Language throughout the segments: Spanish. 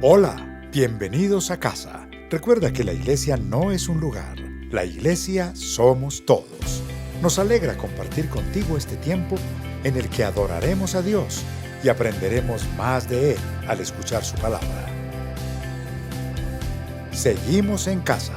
Hola, bienvenidos a casa. Recuerda que la iglesia no es un lugar, la iglesia somos todos. Nos alegra compartir contigo este tiempo en el que adoraremos a Dios y aprenderemos más de Él al escuchar su palabra. Seguimos en casa.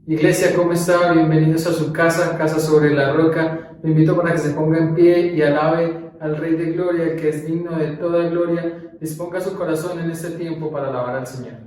Iglesia, ¿cómo está? Bienvenidos a su casa, Casa sobre la Roca. Lo invito para que se ponga en pie y alabe al Rey de Gloria, el que es digno de toda gloria. Disponga su corazón en este tiempo para alabar al Señor.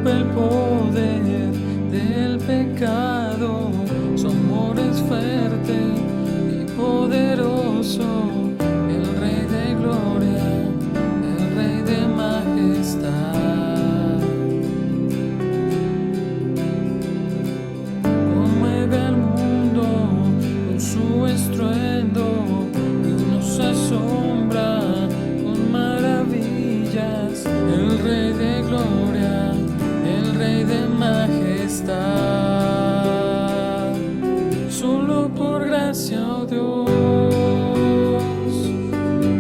El poder del pecado, su amor es fuerte y poderoso, el Rey de gloria, el Rey de majestad. Conmueve al mundo con su estruendo y nos asombra con maravillas, el Rey de gloria, el Rey de majestad. Solo por gracia, oh Dios,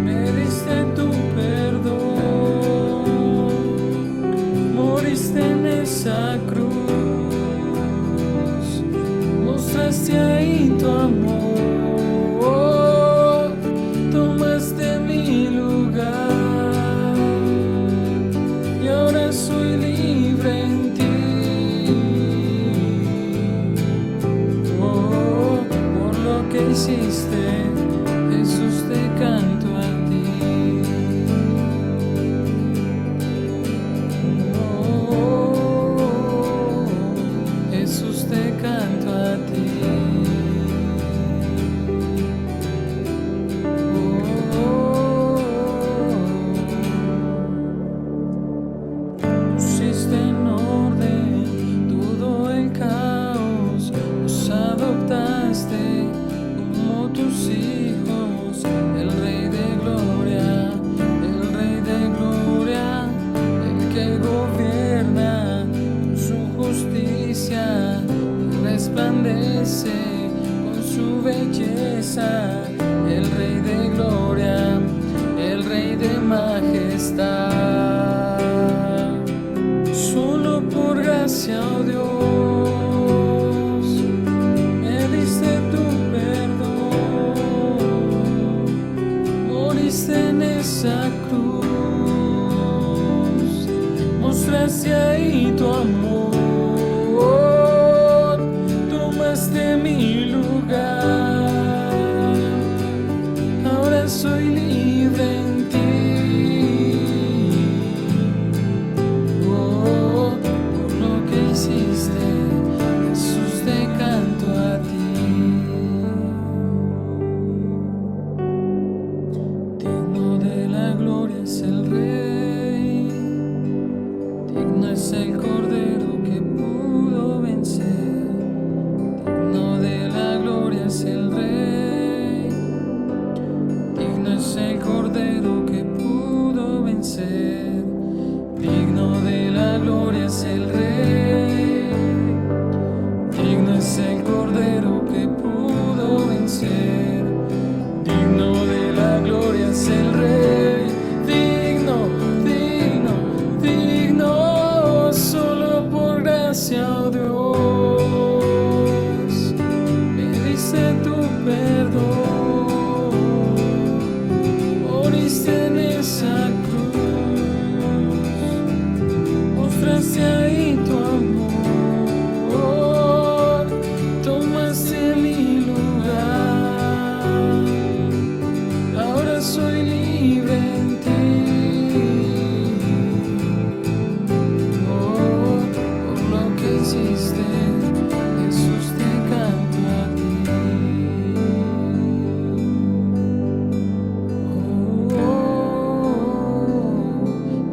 me diste tu perdón, moriste en esa cruz, mostraste ahí tu amor, tomaste mi lugar y ahora soy libre en ti. Por lo que hiciste, Jesús, te canto a ti. Jesús, te canto a ti. Pusiste en orden todo el caos, nos adoptaste como tus hijos, el Rey de gloria, el Rey de gloria, el que gobierna con su justicia, resplandece con su belleza, el Rey de gloria, el Rey de majestad. Solo por gracia, oh Dios, me diste tu perdón, moriste en esa cruz, mostraste ahí tu amor, tomaste mi lugar, ahora soy libre en ti. Por lo que hiciste, Jesús, te canto a ti. Digno de la gloria es el Rey, digno es el Cordero que pudo vencer. Digno de la gloria es el Rey, digno es el Cordero que pudo vencer. Digno de la gloria es el Rey, digno es el Cordero que pudo vencer. Digno de la gloria es el Rey, digno, digno, digno, solo por gracia, oh Dios, me diste tu perdón, moriste en esa cruz, mostraste ahí tu amor, tomaste mi lugar, ahora soy libre en ti. Por lo que hiciste, Jesús, te canto a ti.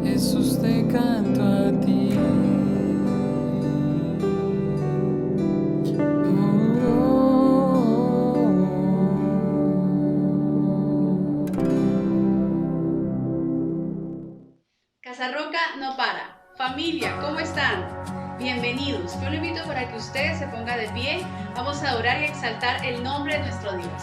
Jesús, te canto a ti. Casa Roca no para. Familia, ¿cómo están? Bienvenidos. Yo lo invito para que usted se ponga de pie. Vamos a adorar y exaltar el nombre de nuestro Dios.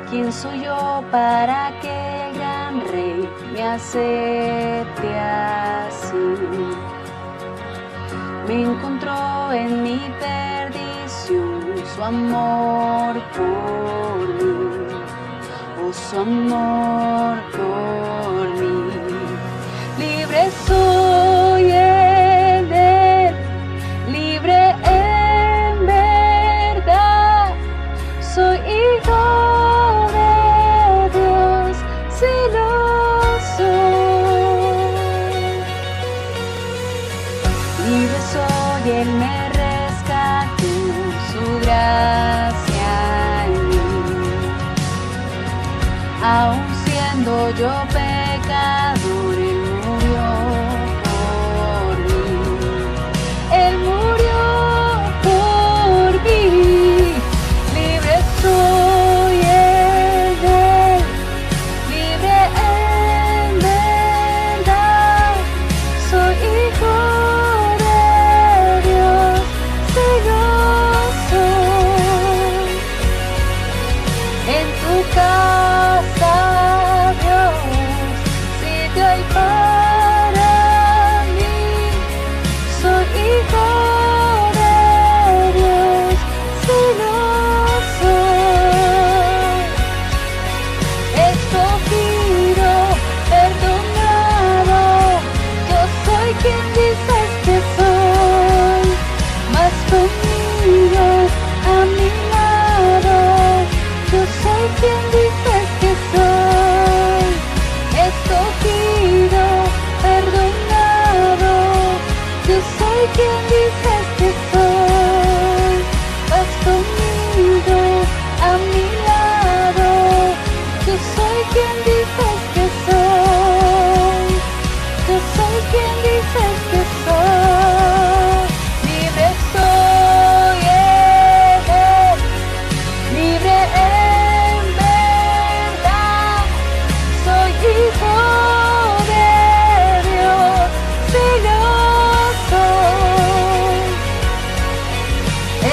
¿Quién soy yo para que el gran Rey me acepte así? Me encontró en mi perdición su amor por mí, oh su amor por mí. Libre soy en él, libre en verdad, soy hijo de Dios, si lo soy. Libre soy, él me rescató, su gracia en mí. Aun siendo yo pecador, él murió por mí. Él murió por mí. Libre soy en él, libre en verdad, soy hijo de Dios, si lo soy. En tu casa, Dios, sitio hay para mí, soy hijo de Dios, si lo soy. Escogido, perdonado, yo soy quien dices que soy, mas conmigo a mi lado, yo soy quien dices que soy. Escogido, perdonado, yo soy quien dices que soy, vas conmigo a mi lado, yo soy quien dices que soy, yo soy quien dices que soy. Libre soy en él, libre en verdad, soy hijo de Dios, si lo soy.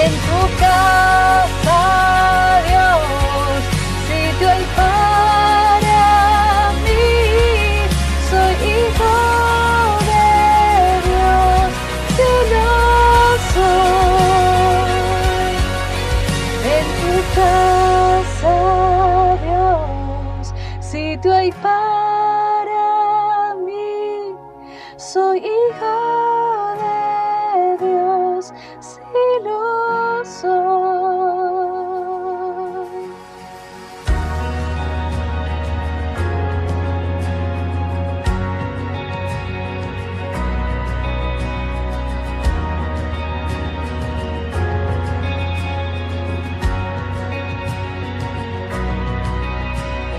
En tu casa, Dios, sitio hay para mí, soy hijo de Dios, si lo soy. En tu casa, Dios, sitio hay para mí, soy hijo de Dios, si lo soy.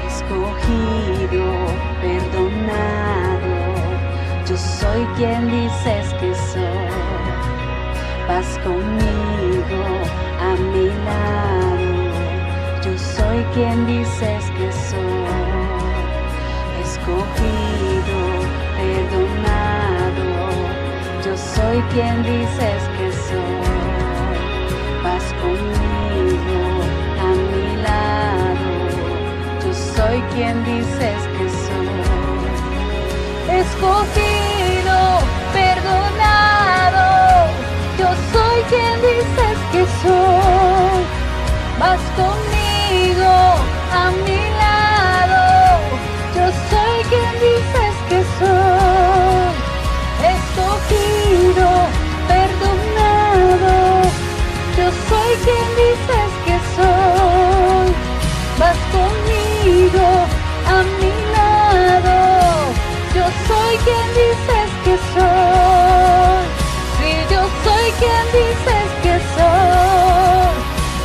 Escogido, perdonado, yo soy quien dices que soy, vas conmigo a mi lado, yo soy quien dices que soy. Escogido, perdonado, yo soy quien dices que soy, vas conmigo a mi lado, yo soy quien dices que soy. Escogido, perdonado, yo soy quien dices que soy, vas conmigo a mi lado, yo soy quien dices que soy. Escogido, perdonado, yo soy quien dices que soy, vas conmigo a mi lado, yo soy quien dices que soy. Si yo soy quien dices que soy,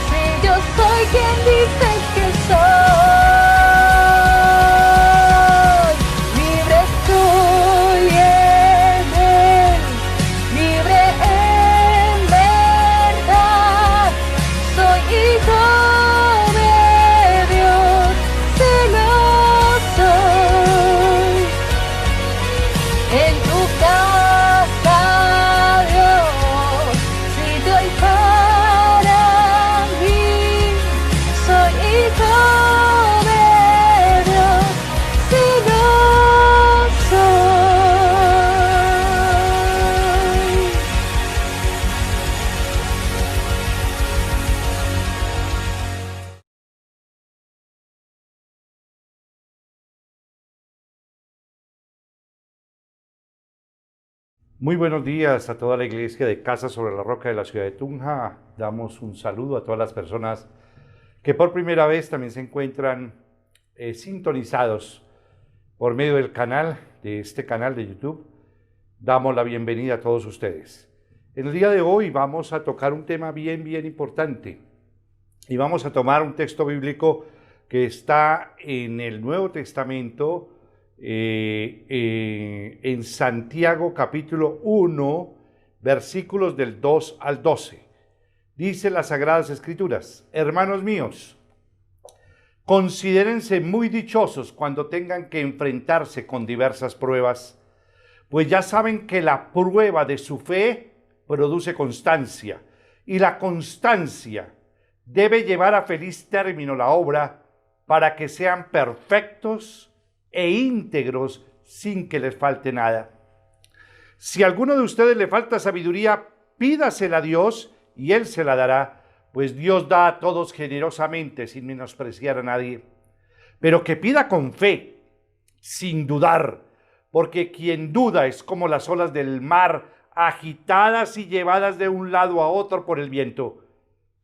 si yo soy quien dices que soy. Libre soy en él, libre en verdad, soy hijo de Dios, si lo soy. Muy buenos días a toda la iglesia de Casa sobre la Roca de la ciudad de Tunja. Damos un saludo a todas las personas que por primera vez también se encuentran sintonizados por medio del canal, de este canal de YouTube. Damos la bienvenida a todos ustedes. En el día de hoy vamos a tocar un tema bien importante y vamos a tomar un texto bíblico que está en el Nuevo Testamento, en Santiago capítulo 1, versículos del 2 al 12. Dice las Sagradas Escrituras: hermanos míos, considérense muy dichosos cuando tengan que enfrentarse con diversas pruebas, pues ya saben que la prueba de su fe produce constancia, y la constancia debe llevar a feliz término la obra, para que sean perfectos e íntegros sin que les falte nada. Si a alguno de ustedes le falta sabiduría, pídasela a Dios y Él se la dará, pues Dios da a todos generosamente sin menospreciar a nadie. Pero que pida con fe, sin dudar, porque quien duda es como las olas del mar, agitadas y llevadas de un lado a otro por el viento.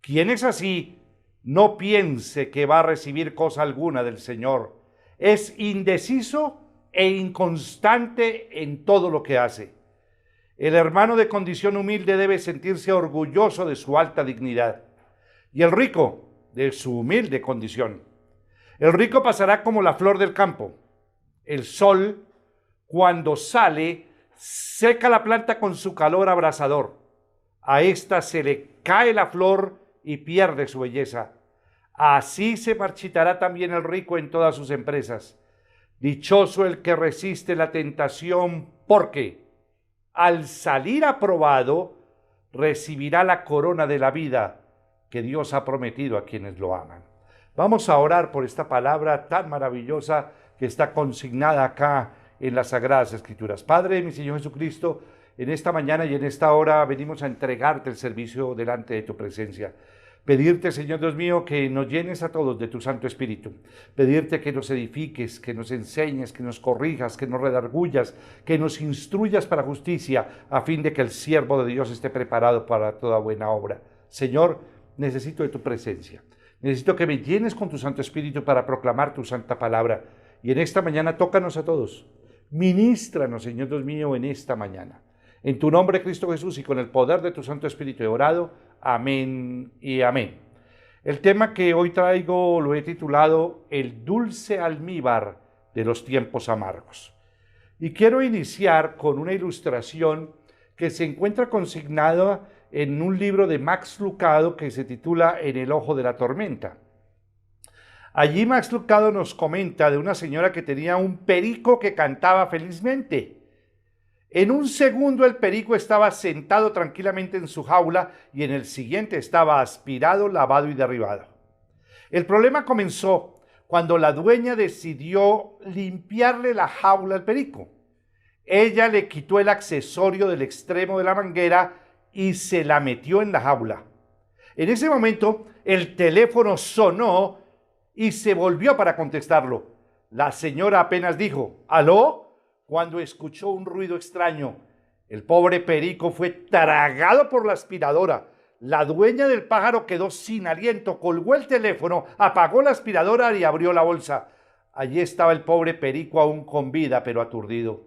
Quien es así, no piense que va a recibir cosa alguna del Señor. Es indeciso e inconstante en todo lo que hace. El hermano de condición humilde debe sentirse orgulloso de su alta dignidad, y el rico de su humilde condición. El rico pasará como la flor del campo. El sol, cuando sale, seca la planta con su calor abrasador. A ésta se le cae la flor y pierde su belleza. Así se marchitará también el rico en todas sus empresas. Dichoso el que resiste la tentación, porque al salir aprobado recibirá la corona de la vida que Dios ha prometido a quienes lo aman. Vamos a orar por esta palabra tan maravillosa que está consignada acá en las Sagradas Escrituras. Padre, mi Señor Jesucristo, en esta mañana y en esta hora venimos a entregarte el servicio delante de tu presencia. Pedirte, Señor Dios mío, que nos llenes a todos de tu Santo Espíritu. Pedirte que nos edifiques, que nos enseñes, que nos corrijas, que nos redargullas, que nos instruyas para justicia, a fin de que el siervo de Dios esté preparado para toda buena obra. Señor, necesito de tu presencia. Necesito que me llenes con tu Santo Espíritu para proclamar tu santa palabra. Y en esta mañana tócanos a todos. Ministranos, Señor Dios mío, en esta mañana. En tu nombre, Cristo Jesús, y con el poder de tu Santo Espíritu he orado. Amén y amén. El tema que hoy traigo lo he titulado El dulce almíbar de los tiempos amargos. Y quiero iniciar con una ilustración que se encuentra consignada en un libro de Max Lucado que se titula En el ojo de la tormenta. Allí Max Lucado nos comenta de una señora que tenía un perico que cantaba felizmente. En un segundo el perico estaba sentado tranquilamente en su jaula y en el siguiente estaba aspirado, lavado y derribado. El problema comenzó cuando la dueña decidió limpiarle la jaula al perico. Ella le quitó el accesorio del extremo de la manguera y se la metió en la jaula. En ese momento el teléfono sonó y se volvió para contestarlo. La señora apenas dijo «¿Aló?», cuando escuchó un ruido extraño. El pobre perico fue tragado por la aspiradora. La dueña del pájaro quedó sin aliento, colgó el teléfono, apagó la aspiradora y abrió la bolsa. Allí estaba el pobre perico aún con vida, pero aturdido.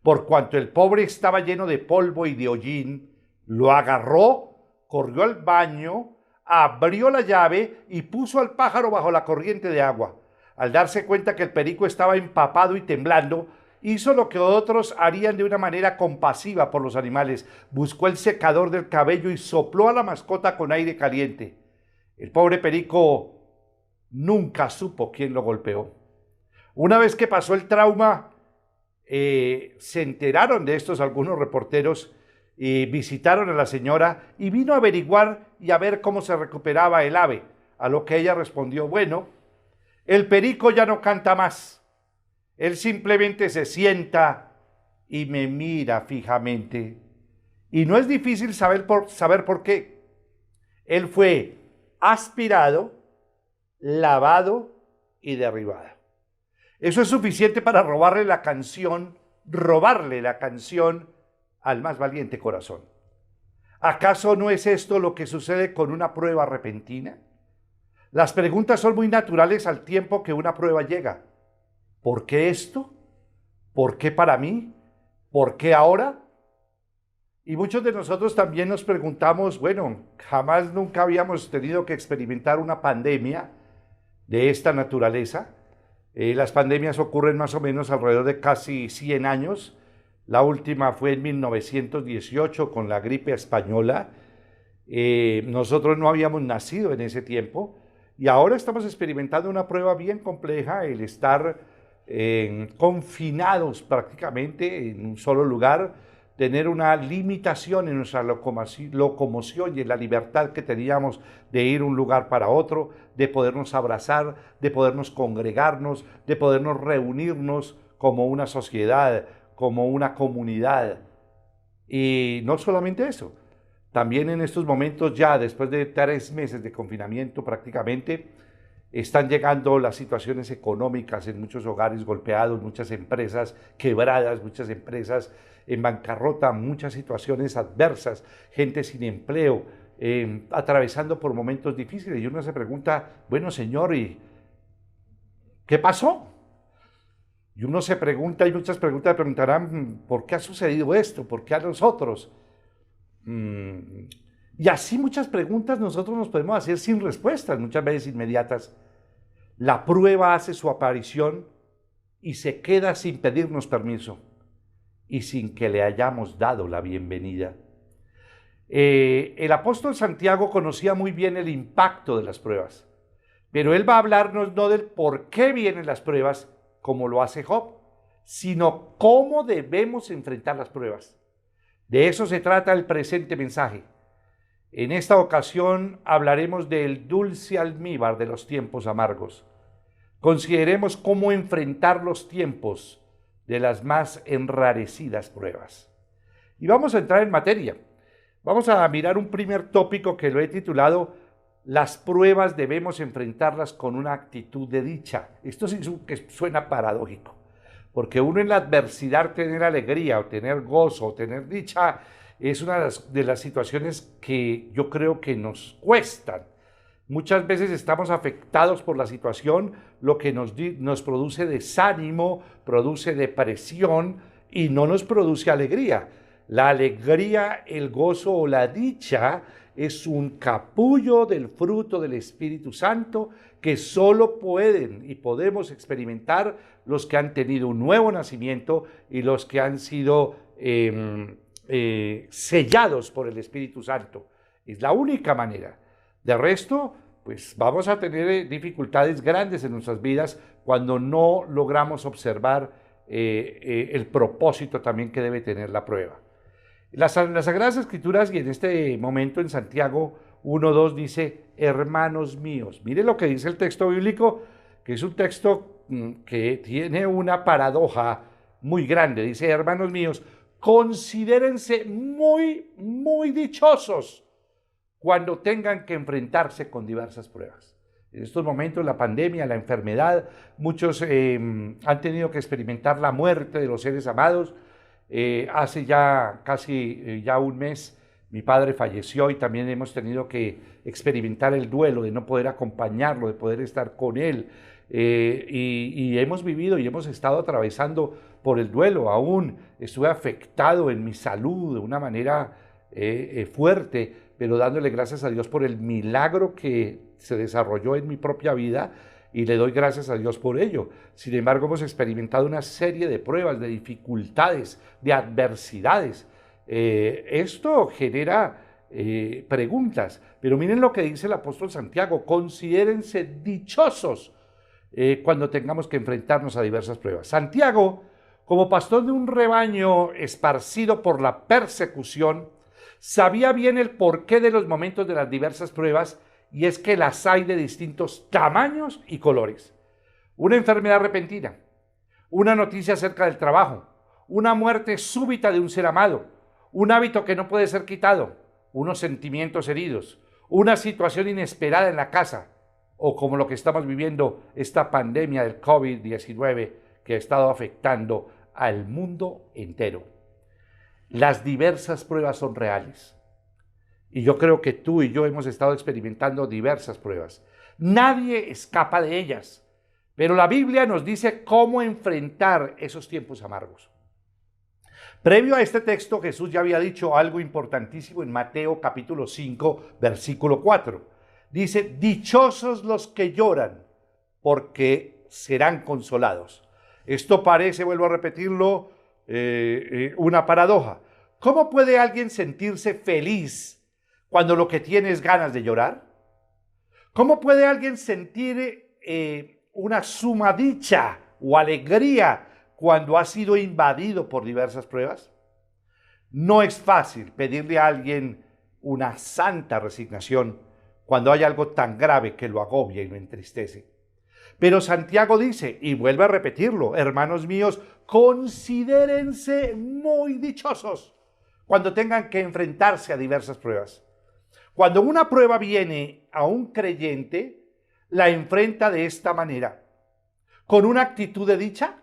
Por cuanto el pobre estaba lleno de polvo y de hollín, lo agarró, corrió al baño, abrió la llave y puso al pájaro bajo la corriente de agua. Al darse cuenta que el perico estaba empapado y temblando, hizo lo que otros harían de una manera compasiva por los animales. Buscó el secador del cabello y sopló a la mascota con aire caliente. El pobre perico nunca supo quién lo golpeó. Una vez que pasó el trauma, se enteraron de estos algunos reporteros y visitaron a la señora y vino a averiguar y a ver cómo se recuperaba el ave, a lo que ella respondió: bueno, el perico ya no canta más. Él simplemente se sienta y me mira fijamente. Y no es difícil saber por qué. Él fue aspirado, lavado y derribado. Eso es suficiente para robarle la canción al más valiente corazón. ¿Acaso no es esto lo que sucede con una prueba repentina? Las preguntas son muy naturales al tiempo que una prueba llega. ¿Por qué esto? ¿Por qué para mí? ¿Por qué ahora? Y muchos de nosotros también nos preguntamos, bueno, jamás nunca habíamos tenido que experimentar una pandemia de esta naturaleza. Las pandemias ocurren más o menos alrededor de casi 100 años. La última fue en 1918 con la gripe española. Nosotros no habíamos nacido en ese tiempo y ahora estamos experimentando una prueba bien compleja, el estar confinados prácticamente en un solo lugar, tener una limitación en nuestra locomoción y en la libertad que teníamos de ir de un lugar para otro, de podernos abrazar, de podernos congregarnos, de podernos reunirnos como una sociedad, como una comunidad. Y no solamente eso, también en estos momentos ya, después de 3 meses de confinamiento prácticamente, están llegando las situaciones económicas en muchos hogares golpeados, muchas empresas quebradas, muchas empresas en bancarrota, muchas situaciones adversas, gente sin empleo, atravesando por momentos difíciles. Y uno se pregunta, bueno, Señor, ¿y qué pasó? Y uno se pregunta, y muchas preguntas preguntarán, ¿por qué ha sucedido esto? ¿Por qué a nosotros? Y así muchas preguntas nosotros nos podemos hacer sin respuestas, muchas veces inmediatas. La prueba hace su aparición y se queda sin pedirnos permiso y sin que le hayamos dado la bienvenida. El apóstol Santiago conocía muy bien el impacto de las pruebas, pero él va a hablarnos no del por qué vienen las pruebas, como lo hace Job, sino cómo debemos enfrentar las pruebas. De eso se trata el presente mensaje. En esta ocasión hablaremos del dulce almíbar de los tiempos amargos. Consideremos cómo enfrentar los tiempos de las más enrarecidas pruebas. Y vamos a entrar en materia. Vamos a mirar un primer tópico que lo he titulado Las pruebas debemos enfrentarlas con una actitud de dicha. Esto sí que suena paradójico, porque uno en la adversidad tener alegría o tener gozo o tener dicha es una de las situaciones que yo creo que nos cuestan. Muchas veces estamos afectados por la situación, lo que nos produce desánimo, produce depresión y no nos produce alegría. La alegría, el gozo o la dicha es un capullo del fruto del Espíritu Santo que solo pueden y podemos experimentar los que han tenido un nuevo nacimiento y los que han sido sellados por el Espíritu Santo. Es la única manera. De resto, pues vamos a tener dificultades grandes en nuestras vidas cuando no logramos observar el propósito también que debe tener la prueba. Las Sagradas Escrituras, y en este momento en Santiago 1:2 dice, hermanos míos. Mire lo que dice el texto bíblico, que es un texto que tiene una paradoja muy grande. Dice, hermanos míos, considérense muy, muy dichosos cuando tengan que enfrentarse con diversas pruebas. En estos momentos, la pandemia, la enfermedad, muchos han tenido que experimentar la muerte de los seres amados. Hace ya casi ya un mes mi padre falleció y también hemos tenido que experimentar el duelo de no poder acompañarlo, de poder estar con él. Y hemos vivido y hemos estado atravesando por el duelo. Aún estuve afectado en mi salud de una manera fuerte, pero dándole gracias a Dios por el milagro que se desarrolló en mi propia vida y le doy gracias a Dios por ello. Sin embargo, hemos experimentado una serie de pruebas, de dificultades, de adversidades. Esto genera preguntas, pero miren lo que dice el apóstol Santiago, considérense dichosos cuando tengamos que enfrentarnos a diversas pruebas. Santiago, como pastor de un rebaño esparcido por la persecución, sabía bien el porqué de los momentos de las diversas pruebas, y es que las hay de distintos tamaños y colores. Una enfermedad repentina, una noticia acerca del trabajo, una muerte súbita de un ser amado, un hábito que no puede ser quitado, unos sentimientos heridos, una situación inesperada en la casa, o como lo que estamos viviendo, esta pandemia del COVID-19 que ha estado afectando al mundo entero. Las diversas pruebas son reales. Y yo creo que tú y yo hemos estado experimentando diversas pruebas. Nadie escapa de ellas. Pero la Biblia nos dice cómo enfrentar esos tiempos amargos. Previo a este texto, Jesús ya había dicho algo importantísimo en Mateo capítulo 5, versículo 4. Dice, dichosos los que lloran, porque serán consolados. Esto parece, vuelvo a repetirlo, una paradoja. ¿Cómo puede alguien sentirse feliz cuando lo que tiene es ganas de llorar? ¿Cómo puede alguien sentir una suma dicha o alegría cuando ha sido invadido por diversas pruebas? No es fácil pedirle a alguien una santa resignación cuando hay algo tan grave que lo agobia y lo entristece. Pero Santiago dice, y vuelve a repetirlo, hermanos míos, considérense muy dichosos cuando tengan que enfrentarse a diversas pruebas. Cuando una prueba viene a un creyente, la enfrenta de esta manera, con una actitud de dicha,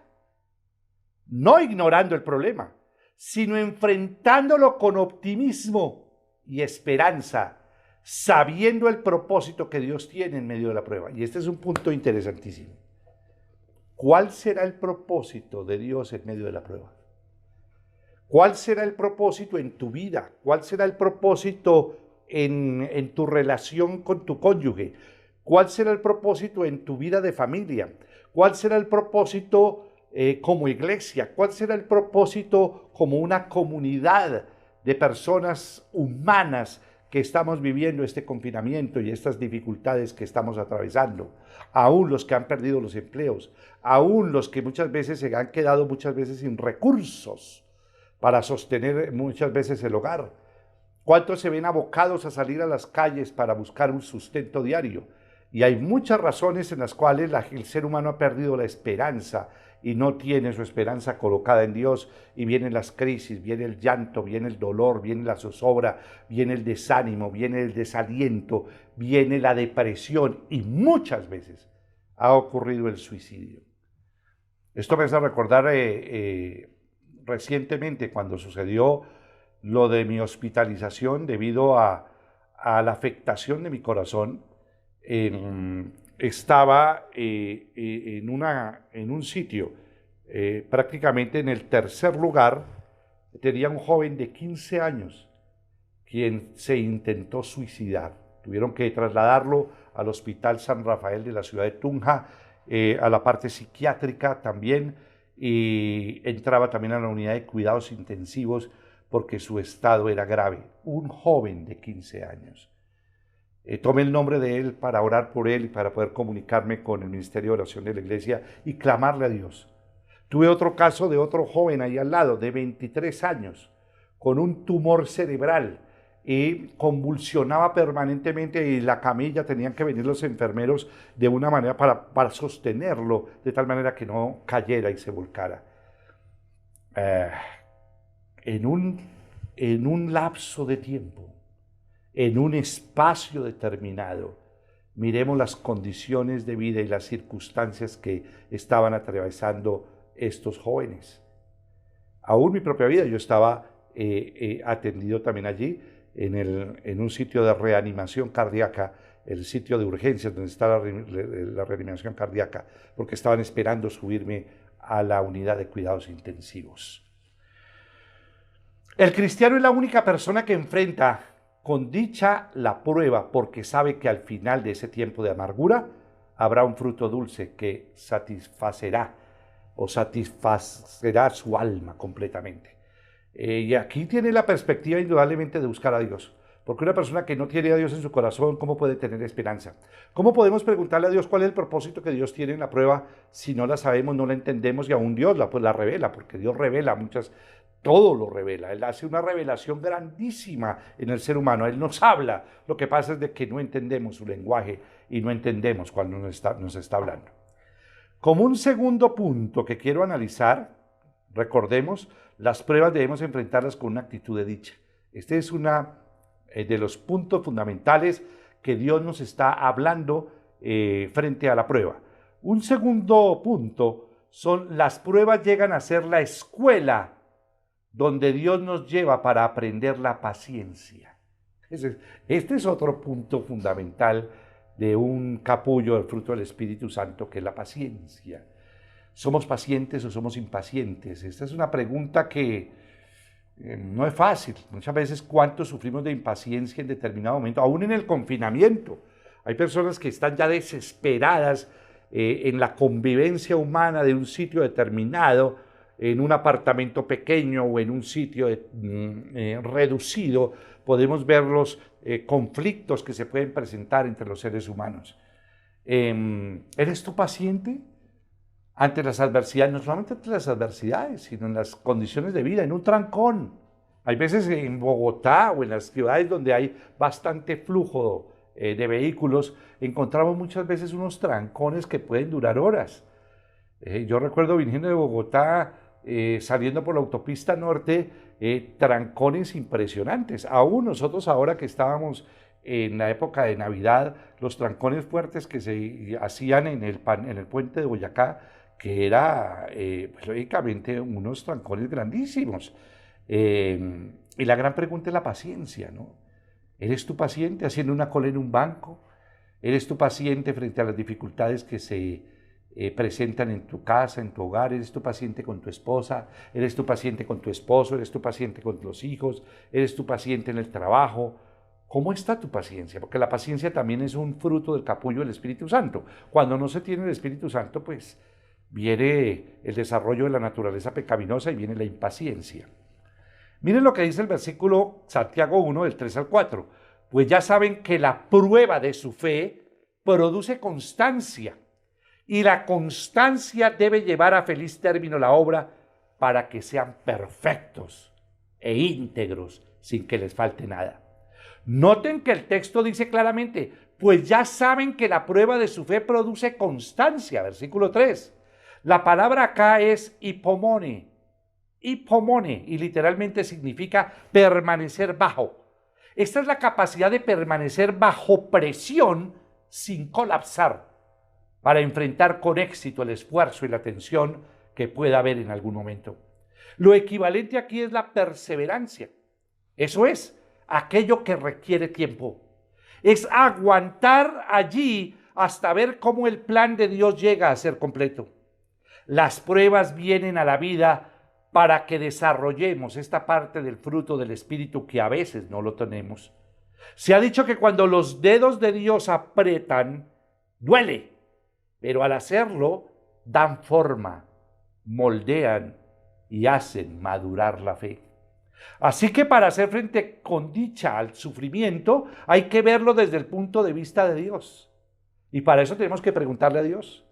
no ignorando el problema, sino enfrentándolo con optimismo y esperanza, sabiendo el propósito que Dios tiene en medio de la prueba. Y este es un punto interesantísimo. ¿Cuál será el propósito de Dios en medio de la prueba? ¿Cuál será el propósito en tu vida? ¿Cuál será el propósito en tu relación con tu cónyuge? ¿Cuál será el propósito en tu vida de familia? ¿Cuál será el propósito como iglesia? ¿Cuál será el propósito como una comunidad de personas humanas que estamos viviendo este confinamiento y estas dificultades que estamos atravesando? Aún los que han perdido los empleos, aún los que muchas veces se han quedado muchas veces sin recursos para sostener muchas veces el hogar. ¿Cuántos se ven abocados a salir a las calles para buscar un sustento diario? Y hay muchas razones en las cuales el ser humano ha perdido la esperanza y no tiene su esperanza colocada en Dios, y vienen las crisis, viene el llanto, viene el dolor, viene la zozobra, viene el desánimo, viene el desaliento, viene la depresión, y muchas veces ha ocurrido el suicidio. Esto me hace recordar recientemente cuando sucedió lo de mi hospitalización debido a la afectación de mi corazón. Estaba en un sitio, prácticamente en el tercer lugar. Tenía un joven de 15 años quien se intentó suicidar. Tuvieron que trasladarlo al Hospital San Rafael de la ciudad de Tunja, a la parte psiquiátrica también, y entraba también a la unidad de cuidados intensivos porque su estado era grave. Un joven de 15 años. Tomé el nombre de él para orar por él y para poder comunicarme con el Ministerio de Oración de la Iglesia y clamarle a Dios. Tuve otro caso de otro joven ahí al lado, de 23 años, con un tumor cerebral y convulsionaba permanentemente, y la camilla tenían que venir los enfermeros de una manera para sostenerlo, de tal manera que no cayera y se volcara. En un lapso de tiempo, en un espacio determinado, miremos las condiciones de vida y las circunstancias que estaban atravesando estos jóvenes. Aún mi propia vida, yo estaba atendido también allí en un sitio de reanimación cardíaca, el sitio de urgencias donde está la reanimación cardíaca, porque estaban esperando subirme a la unidad de cuidados intensivos. El cristiano es la única persona que enfrenta con dicha la prueba, porque sabe que al final de ese tiempo de amargura habrá un fruto dulce que satisfacerá su alma completamente. Y aquí tiene la perspectiva indudablemente de buscar a Dios, porque una persona que no tiene a Dios en su corazón, ¿cómo puede tener esperanza? ¿Cómo podemos preguntarle a Dios cuál es el propósito que Dios tiene en la prueba si no la sabemos, no la entendemos, y aún Dios la revela? Porque Dios revela todo lo revela. Él hace una revelación grandísima en el ser humano. Él nos habla. Lo que pasa es de que no entendemos su lenguaje y no entendemos cuando nos está hablando. Como un segundo punto que quiero analizar, recordemos, las pruebas debemos enfrentarlas con una actitud de dicha. Este es uno de los puntos fundamentales que Dios nos está hablando frente a la prueba. Un segundo punto son: las pruebas llegan a ser la escuela donde Dios nos lleva para aprender la paciencia. Este es otro punto fundamental de un capullo del fruto del Espíritu Santo, que es la paciencia. ¿Somos pacientes o somos impacientes? Esta es una pregunta que no es fácil. Muchas veces, ¿cuánto sufrimos de impaciencia en determinado momento? Aún en el confinamiento. Hay personas que están ya desesperadas en la convivencia humana de un sitio determinado, en un apartamento pequeño o en un sitio reducido. Podemos ver los conflictos que se pueden presentar entre los seres humanos. ¿Eres tú paciente ante las adversidades? No solamente ante las adversidades, sino en las condiciones de vida, en un trancón. Hay veces en Bogotá o en las ciudades donde hay bastante flujo de vehículos, encontramos muchas veces unos trancones que pueden durar horas. Yo recuerdo viniendo de Bogotá, saliendo por la autopista norte, trancones impresionantes. Aún nosotros ahora que estábamos en la época de Navidad, los trancones fuertes que se hacían en el puente de Boyacá, que era, pues, lógicamente, unos trancones grandísimos. Y la gran pregunta es la paciencia, ¿no? ¿Eres tú paciente haciendo una cola en un banco? ¿Eres tú paciente frente a las dificultades que se presentan en tu casa, en tu hogar? ¿Eres tú paciente con tu esposa? ¿Eres tú paciente con tu esposo? ¿Eres tú paciente con los hijos? ¿Eres tú paciente en el trabajo? ¿Cómo está tu paciencia? Porque la paciencia también es un fruto del capullo del Espíritu Santo. Cuando no se tiene el Espíritu Santo, pues viene el desarrollo de la naturaleza pecaminosa y viene la impaciencia. Miren lo que dice el versículo Santiago 1, del 3 al 4. Pues ya saben que la prueba de su fe produce constancia, y la constancia debe llevar a feliz término la obra para que sean perfectos e íntegros sin que les falte nada. Noten que el texto dice claramente, pues ya saben que la prueba de su fe produce constancia, versículo 3. La palabra acá es hipomone, y literalmente significa permanecer bajo. Esta es la capacidad de permanecer bajo presión sin colapsar, para enfrentar con éxito el esfuerzo y la tensión que pueda haber en algún momento. Lo equivalente aquí es la perseverancia. Eso es aquello que requiere tiempo. Es aguantar allí hasta ver cómo el plan de Dios llega a ser completo. Las pruebas vienen a la vida para que desarrollemos esta parte del fruto del Espíritu que a veces no lo tenemos. Se ha dicho que cuando los dedos de Dios apretan, duele, pero al hacerlo dan forma, moldean y hacen madurar la fe. Así que para hacer frente con dicha al sufrimiento, hay que verlo desde el punto de vista de Dios. Y para eso tenemos que preguntarle a Dios.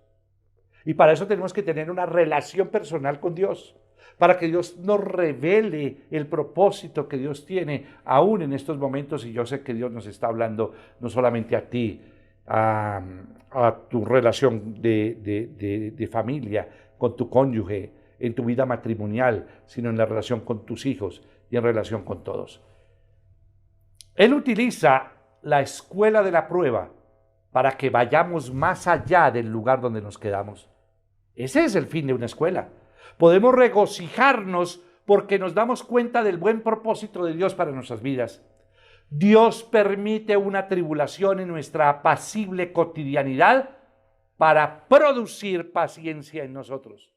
Y para eso tenemos que tener una relación personal con Dios, para que Dios nos revele el propósito que Dios tiene aún en estos momentos. Y yo sé que Dios nos está hablando no solamente a ti, a tu relación de familia, con tu cónyuge, en tu vida matrimonial, sino en la relación con tus hijos y en relación con todos. Él utiliza la escuela de la prueba para que vayamos más allá del lugar donde nos quedamos. Ese es el fin de una escuela. Podemos regocijarnos porque nos damos cuenta del buen propósito de Dios para nuestras vidas. Dios permite una tribulación en nuestra apacible cotidianidad para producir paciencia en nosotros.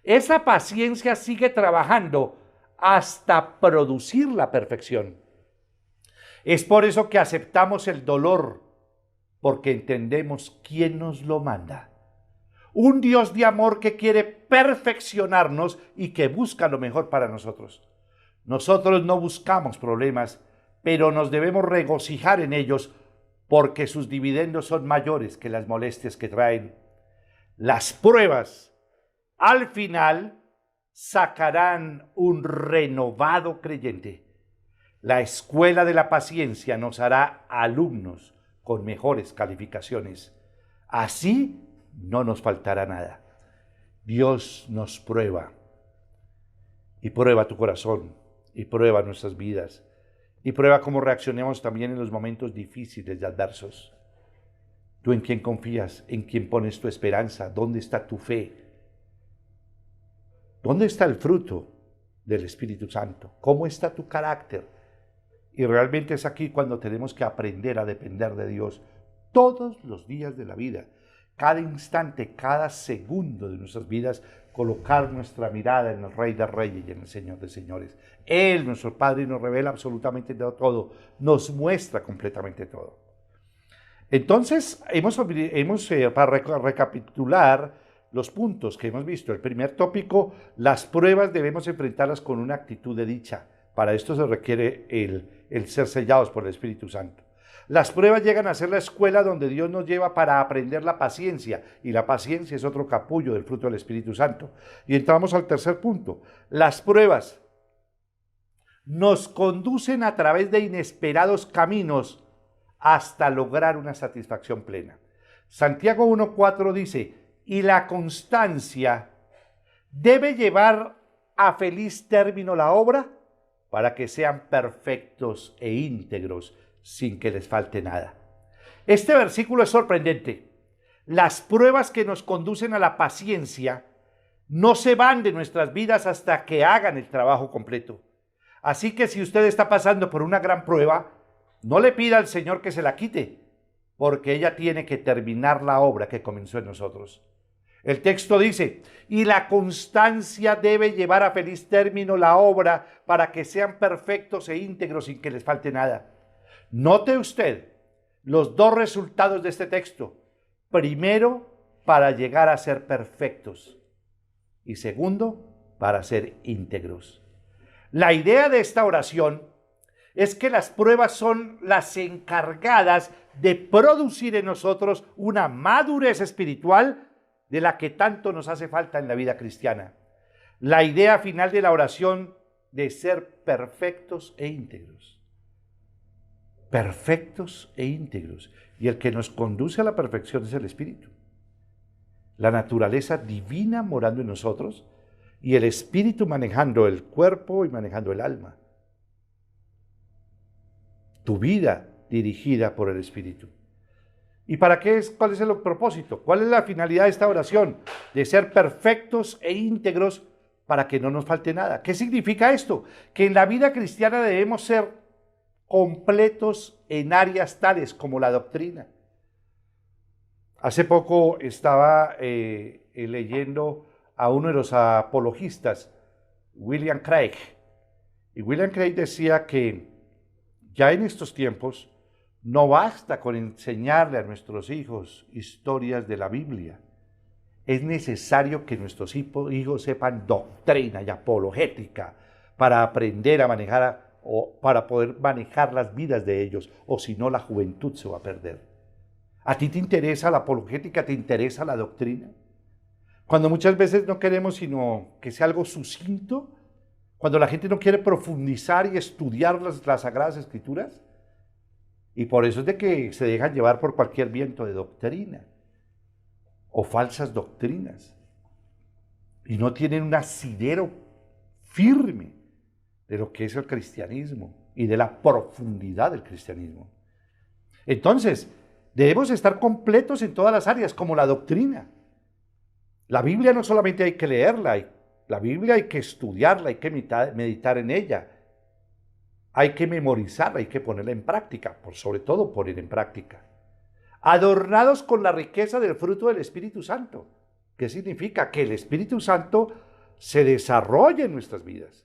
Esa paciencia sigue trabajando hasta producir la perfección. Es por eso que aceptamos el dolor, porque entendemos quién nos lo manda. Un Dios de amor que quiere perfeccionarnos y que busca lo mejor para nosotros. Nosotros no buscamos problemas, pero nos debemos regocijar en ellos porque sus dividendos son mayores que las molestias que traen. Las pruebas, al final, sacarán un renovado creyente. La escuela de la paciencia nos hará alumnos con mejores calificaciones. Así no nos faltará nada. Dios nos prueba y prueba tu corazón y prueba nuestras vidas y prueba cómo reaccionamos también en los momentos difíciles y adversos. ¿Tú en quién confías? ¿En quién pones tu esperanza? ¿Dónde está tu fe? ¿Dónde está el fruto del Espíritu Santo? ¿Cómo está tu carácter? Y realmente es aquí cuando tenemos que aprender a depender de Dios todos los días de la vida. Cada instante, cada segundo de nuestras vidas, colocar nuestra mirada en el Rey de Reyes y en el Señor de Señores. Él, nuestro Padre, nos revela absolutamente todo, nos muestra completamente todo. Entonces, para recapitular los puntos que hemos visto. El primer tópico, las pruebas debemos enfrentarlas con una actitud de dicha. Para esto se requiere el ser sellados por el Espíritu Santo. Las pruebas llegan a ser la escuela donde Dios nos lleva para aprender la paciencia, y la paciencia es otro capullo del fruto del Espíritu Santo. Y entramos al tercer punto. Las pruebas nos conducen a través de inesperados caminos hasta lograr una satisfacción plena. Santiago 1:4 dice, y la constancia debe llevar a feliz término la obra para que sean perfectos e íntegros sin que les falte nada. Este versículo es sorprendente. Las pruebas que nos conducen a la paciencia no se van de nuestras vidas hasta que hagan el trabajo completo. Así que si usted está pasando por una gran prueba, no le pida al Señor que se la quite, porque ella tiene que terminar la obra que comenzó en nosotros. El texto dice, y la constancia debe llevar a feliz término la obra para que sean perfectos e íntegros sin que les falte nada. Note usted los dos resultados de este texto. Primero, para llegar a ser perfectos. Y segundo, para ser íntegros. La idea de esta oración es que las pruebas son las encargadas de producir en nosotros una madurez espiritual de la que tanto nos hace falta en la vida cristiana. La idea final de la oración de ser perfectos e íntegros. Perfectos e íntegros. Y el que nos conduce a la perfección es el Espíritu. La naturaleza divina morando en nosotros y el Espíritu manejando el cuerpo y manejando el alma. Tu vida dirigida por el Espíritu. ¿Y para qué es? ¿Cuál es el propósito? ¿Cuál es la finalidad de esta oración? De ser perfectos e íntegros para que no nos falte nada. ¿Qué significa esto? Que en la vida cristiana debemos ser completos en áreas tales como la doctrina. Hace poco estaba leyendo a uno de los apologistas, William Craig. Y William Craig decía que ya en estos tiempos no basta con enseñarle a nuestros hijos historias de la Biblia. Es necesario que nuestros hijos sepan doctrina y apologética para aprender a manejar o para poder manejar las vidas de ellos, o si no la juventud se va a perder. ¿A ti te interesa la apologética? ¿Te interesa la doctrina? Cuando muchas veces no queremos sino que sea algo sucinto, cuando la gente no quiere profundizar y estudiar las Sagradas Escrituras, y por eso es de que se dejan llevar por cualquier viento de doctrina o falsas doctrinas y no tienen un asidero firme de lo que es el cristianismo y de la profundidad del cristianismo. Entonces, debemos estar completos en todas las áreas, como la doctrina. La Biblia no solamente hay que leerla, la Biblia hay que estudiarla, hay que meditar en ella. Hay que memorizarla, hay que ponerla en práctica, sobre todo poner en práctica. Adornados con la riqueza del fruto del Espíritu Santo. ¿Qué significa? Que el Espíritu Santo se desarrolle en nuestras vidas.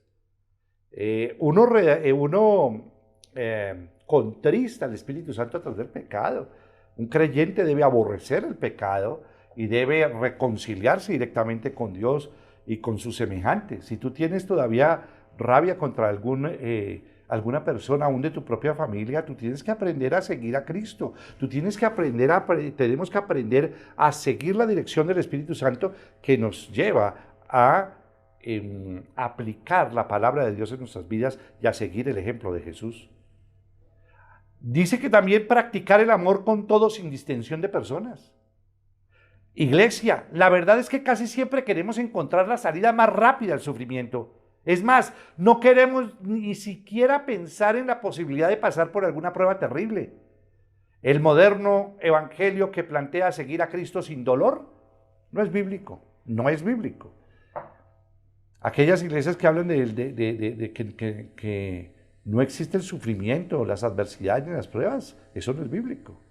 Uno contrista al Espíritu Santo a través del pecado. Un creyente debe aborrecer el pecado y debe reconciliarse directamente con Dios y con sus semejantes. Si tú tienes todavía rabia contra alguna persona, aún de tu propia familia, tú tienes que aprender a seguir a Cristo. Tú tienes que tenemos que aprender a seguir la dirección del Espíritu Santo que nos lleva a aplicar la palabra de Dios en nuestras vidas y a seguir el ejemplo de Jesús. Dice que también practicar el amor con todos sin distinción de personas. Iglesia, la verdad es que casi siempre queremos encontrar la salida más rápida al sufrimiento. Es más, no queremos ni siquiera pensar en la posibilidad de pasar por alguna prueba terrible. El moderno evangelio que plantea seguir a Cristo sin dolor no es bíblico, no es bíblico. Aquellas iglesias que hablan de que no existe el sufrimiento, las adversidades ni las pruebas, eso no es bíblico.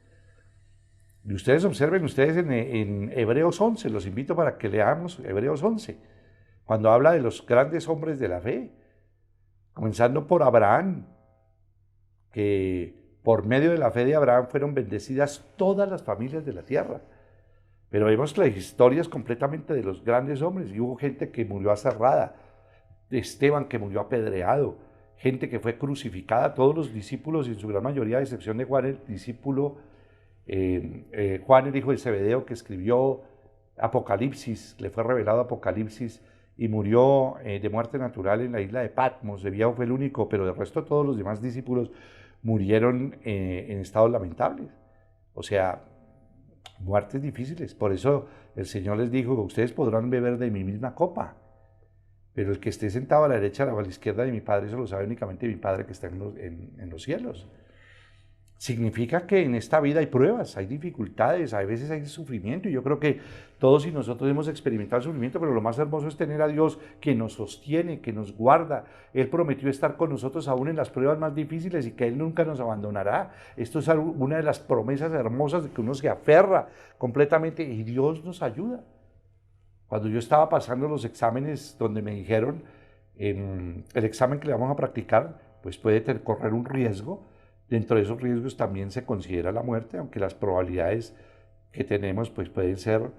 Y ustedes observen, en Hebreos 11, los invito para que leamos Hebreos 11, cuando habla de los grandes hombres de la fe, comenzando por Abraham, que por medio de la fe de Abraham fueron bendecidas todas las familias de la tierra. Pero vemos las historias completamente de los grandes hombres, y hubo gente que murió aserrada, Esteban que murió apedreado, gente que fue crucificada, todos los discípulos, y en su gran mayoría, a excepción de Juan, el discípulo, Juan, el hijo de Zebedeo, que escribió Apocalipsis, le fue revelado Apocalipsis, y murió de muerte natural en la isla de Patmos. De viejo fue el único, pero del resto todos los demás discípulos murieron en estados lamentables. O sea, muertes difíciles. Por eso el Señor les dijo: ustedes podrán beber de mi misma copa, pero el que esté sentado a la derecha o a la izquierda de mi Padre, eso lo sabe únicamente mi Padre que está en los cielos. Significa que en esta vida hay pruebas, hay dificultades, a veces hay sufrimiento, y yo creo que todos y nosotros hemos experimentado sufrimiento, pero lo más hermoso es tener a Dios que nos sostiene, que nos guarda. Él prometió estar con nosotros aún en las pruebas más difíciles y que Él nunca nos abandonará. Esto es una de las promesas hermosas de que uno se aferra completamente y Dios nos ayuda. Cuando yo estaba pasando los exámenes donde me dijeron, el examen que le vamos a practicar, pues puede correr un riesgo. Dentro de esos riesgos también se considera la muerte, aunque las probabilidades que tenemos pues pueden ser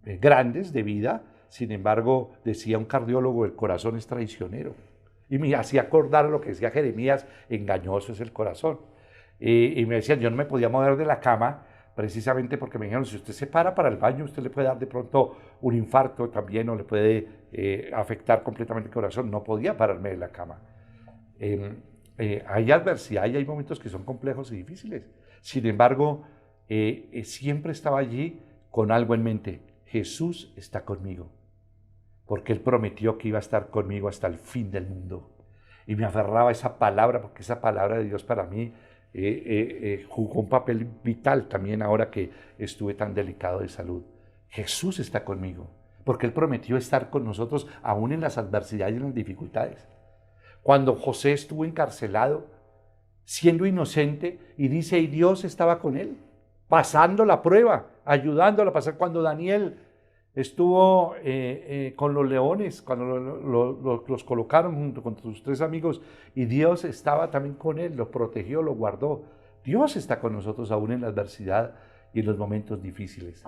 grandes de vida. Sin embargo, decía un cardiólogo, el corazón es traicionero. Y me hacía acordar lo que decía Jeremías: engañoso es el corazón. Y me decían, yo no me podía mover de la cama, precisamente porque me dijeron, si usted se para el baño, usted le puede dar de pronto un infarto también, o le puede afectar completamente el corazón. No podía pararme de la cama. Hay adversidad y hay momentos que son complejos y difíciles. Sin embargo, siempre estaba allí con algo en mente: Jesús está conmigo, porque Él prometió que iba a estar conmigo hasta el fin del mundo. Y me aferraba a esa palabra, porque esa palabra de Dios para mí jugó un papel vital también ahora que estuve tan delicado de salud. Jesús está conmigo, porque Él prometió estar con nosotros aún en las adversidades y en las dificultades. Cuando José estuvo encarcelado, siendo inocente, y dice, y Dios estaba con él, pasando la prueba, ayudándolo a pasar. Cuando Daniel estuvo con los leones, cuando los colocaron junto con sus 3 amigos, y Dios estaba también con él, lo protegió, lo guardó. Dios está con nosotros aún en la adversidad y en los momentos difíciles.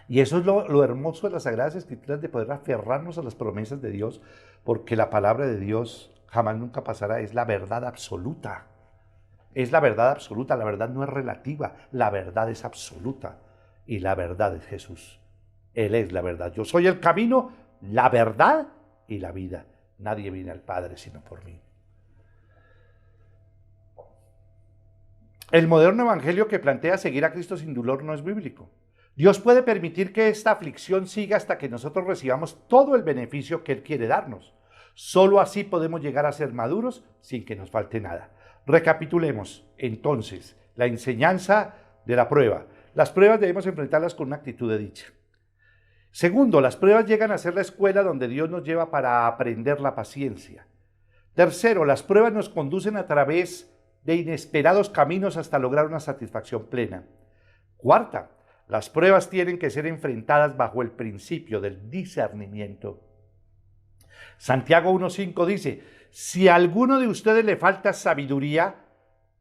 Y eso es lo hermoso de las Sagradas Escrituras, de poder aferrarnos a las promesas de Dios, porque la palabra de Dios jamás nunca pasará, es la verdad absoluta. Es la verdad absoluta, la verdad no es relativa, la verdad es absoluta, y la verdad es Jesús. Él es la verdad. Yo soy el camino, la verdad y la vida. Nadie viene al Padre sino por mí. El moderno evangelio que plantea seguir a Cristo sin dolor no es bíblico. Dios puede permitir que esta aflicción siga hasta que nosotros recibamos todo el beneficio que Él quiere darnos. Solo así podemos llegar a ser maduros sin que nos falte nada. Recapitulemos entonces la enseñanza de la prueba. Las pruebas debemos enfrentarlas con una actitud de dicha. Segundo, las pruebas llegan a ser la escuela donde Dios nos lleva para aprender la paciencia. Tercero, las pruebas nos conducen a través de inesperados caminos hasta lograr una satisfacción plena. Cuarta, las pruebas tienen que ser enfrentadas bajo el principio del discernimiento. Santiago 1:5 dice, si a alguno de ustedes le falta sabiduría,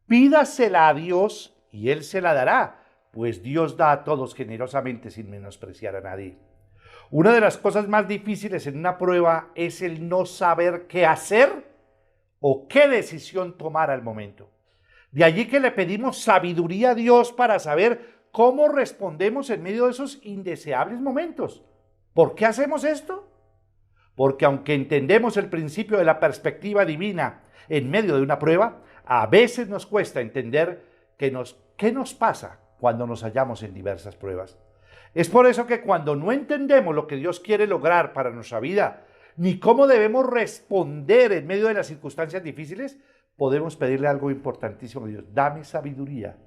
pídasela a Dios y Él se la dará, pues Dios da a todos generosamente sin menospreciar a nadie. Una de las cosas más difíciles en una prueba es el no saber qué hacer o qué decisión tomar al momento. De allí que le pedimos sabiduría a Dios para saber cómo respondemos en medio de esos indeseables momentos. ¿Por qué hacemos esto? Porque aunque entendemos el principio de la perspectiva divina en medio de una prueba, a veces nos cuesta entender qué nos pasa cuando nos hallamos en diversas pruebas. Es por eso que cuando no entendemos lo que Dios quiere lograr para nuestra vida, ni cómo debemos responder en medio de las circunstancias difíciles, podemos pedirle algo importantísimo a Dios: dame sabiduría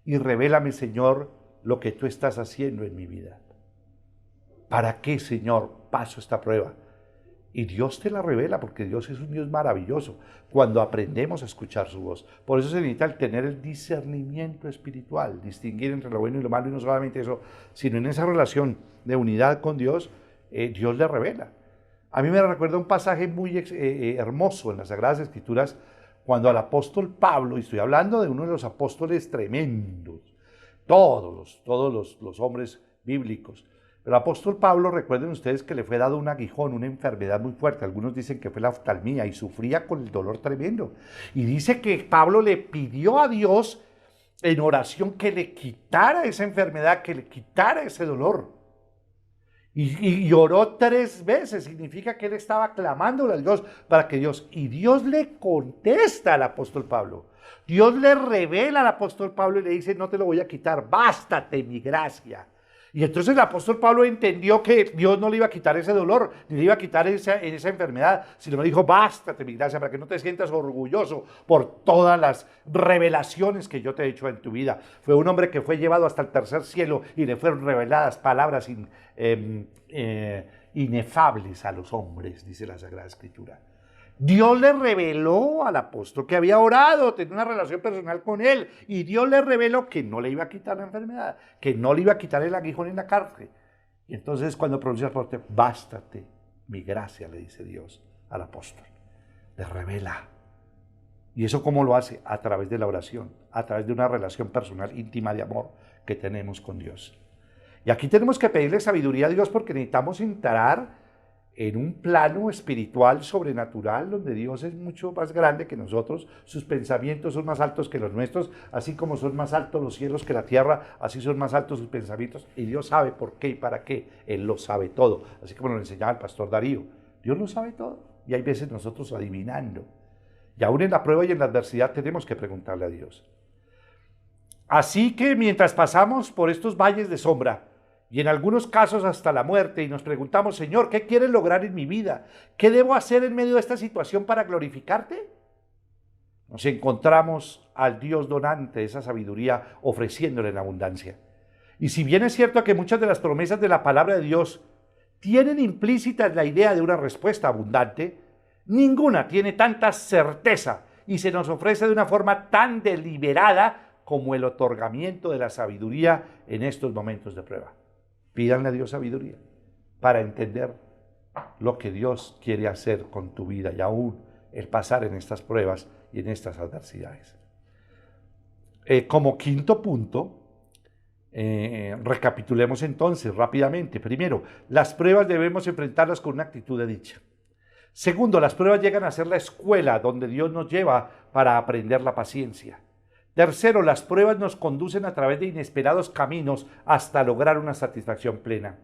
y revélame, Señor, lo que tú estás haciendo en mi vida. ¿Para qué, Señor? paso esta prueba. Y Dios te la revela, porque Dios es un Dios maravilloso cuando aprendemos a escuchar su voz. Por eso se necesita el tener el discernimiento espiritual, distinguir entre lo bueno y lo malo, y no solamente eso, sino en esa relación de unidad con Dios, Dios le revela. A mí me recuerda un pasaje muy hermoso en las Sagradas Escrituras, cuando al apóstol Pablo, y estoy hablando de uno de los apóstoles tremendos, todos los hombres bíblicos, pero el apóstol Pablo, recuerden ustedes que le fue dado un aguijón, una enfermedad muy fuerte. Algunos dicen que fue la oftalmía y sufría con el dolor tremendo. Y dice que Pablo le pidió a Dios en oración que le quitara esa enfermedad, que le quitara ese dolor. Y oró 3 veces, significa que él estaba clamándole a Dios para que Dios, y Dios le contesta al apóstol Pablo. Dios le revela al apóstol Pablo y le dice, no te lo voy a quitar, bástate mi gracia. Y entonces el apóstol Pablo entendió que Dios no le iba a quitar ese dolor, ni le iba a quitar esa enfermedad, sino le dijo, bástate mi gracia, para que no te sientas orgulloso por todas las revelaciones que yo te he hecho en tu vida. Fue un hombre que fue llevado hasta el tercer cielo y le fueron reveladas palabras inefables a los hombres, dice la Sagrada Escritura. Dios le reveló al apóstol que había orado, tenía una relación personal con él, y Dios le reveló que no le iba a quitar la enfermedad, que no le iba a quitar el aguijón en la cárcel. Y entonces cuando pronuncia el apóstol, bástate mi gracia, le dice Dios al apóstol. Le revela. ¿Y eso cómo lo hace? A través de la oración, a través de una relación personal íntima de amor que tenemos con Dios. Y aquí tenemos que pedirle sabiduría a Dios, porque necesitamos entrar en un plano espiritual sobrenatural donde Dios es mucho más grande que nosotros, sus pensamientos son más altos que los nuestros, así como son más altos los cielos que la tierra, así son más altos sus pensamientos, y Dios sabe por qué y para qué, Él lo sabe todo, así como lo enseñaba el pastor Darío, Dios lo sabe todo, y hay veces nosotros adivinando, y aún en la prueba y en la adversidad tenemos que preguntarle a Dios. Así que mientras pasamos por estos valles de sombra, y en algunos casos hasta la muerte, y nos preguntamos, Señor, ¿qué quieres lograr en mi vida? ¿Qué debo hacer en medio de esta situación para glorificarte? Nos encontramos al Dios donante de esa sabiduría ofreciéndole en abundancia. Y si bien es cierto que muchas de las promesas de la palabra de Dios tienen implícita la idea de una respuesta abundante, ninguna tiene tanta certeza y se nos ofrece de una forma tan deliberada como el otorgamiento de la sabiduría en estos momentos de prueba. Pídanle a Dios sabiduría para entender lo que Dios quiere hacer con tu vida y aún el pasar en estas pruebas y en estas adversidades. Como quinto punto, recapitulemos entonces rápidamente. Primero, las pruebas debemos enfrentarlas con una actitud de dicha. Segundo, las pruebas llegan a ser la escuela donde Dios nos lleva para aprender la paciencia. Tercero, las pruebas nos conducen a través de inesperados caminos hasta lograr una satisfacción plena.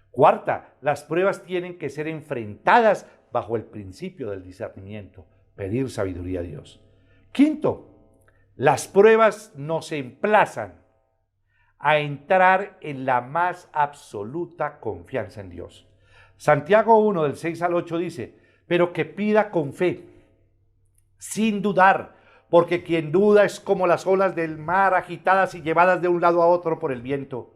Cuarta, las pruebas tienen que ser enfrentadas bajo el principio del discernimiento, pedir sabiduría a Dios. Quinto, las pruebas nos emplazan a entrar en la más absoluta confianza en Dios. Santiago 1, del 6 al 8 dice, pero que pida con fe, sin dudar, porque quien duda es como las olas del mar agitadas y llevadas de un lado a otro por el viento.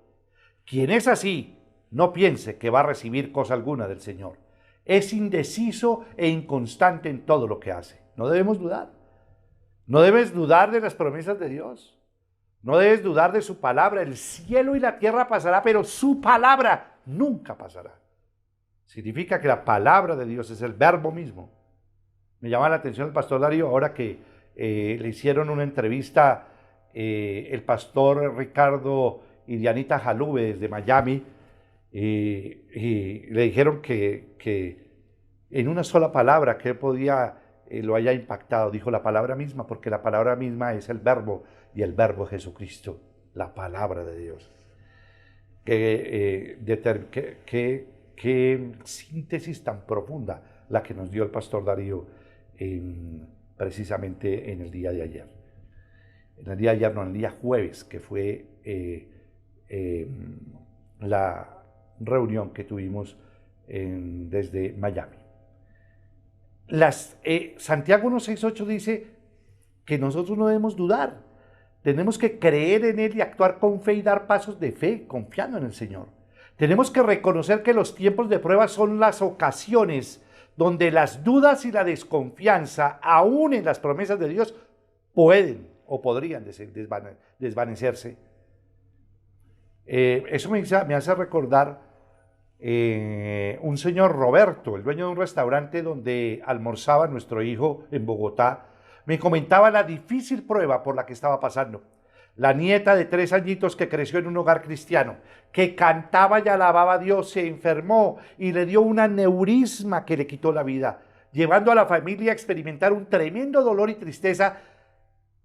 Quien es así, no piense que va a recibir cosa alguna del Señor. Es indeciso e inconstante en todo lo que hace. No debemos dudar. No debes dudar de las promesas de Dios. No debes dudar de su palabra. El cielo y la tierra pasará, pero su palabra nunca pasará. Significa que la palabra de Dios es el verbo mismo. Me llama la atención el pastor Darío ahora que le hicieron una entrevista el pastor Ricardo y Dianita Jalube desde Miami y le dijeron que en una sola palabra que él podía lo haya impactado, dijo la palabra misma, porque la palabra misma es el verbo y el verbo es Jesucristo, la palabra de Dios. Qué síntesis tan profunda la que nos dio el pastor Darío precisamente en el día de ayer. En el día de ayer, no, en el día jueves, que fue la reunión que tuvimos desde Miami. Santiago 1:6-8 dice que nosotros no debemos dudar, tenemos que creer en Él y actuar con fe y dar pasos de fe, confiando en el Señor. Tenemos que reconocer que los tiempos de prueba son las ocasiones donde las dudas y la desconfianza, aún en las promesas de Dios, pueden o podrían desvanecerse. Eso me hace recordar un señor Roberto, el dueño de un restaurante donde almorzaba nuestro hijo en Bogotá, me comentaba la difícil prueba por la que estaba pasando. La nieta de 3 añitos que creció en un hogar cristiano, que cantaba y alababa a Dios, se enfermó y le dio un aneurisma que le quitó la vida, llevando a la familia a experimentar un tremendo dolor y tristeza,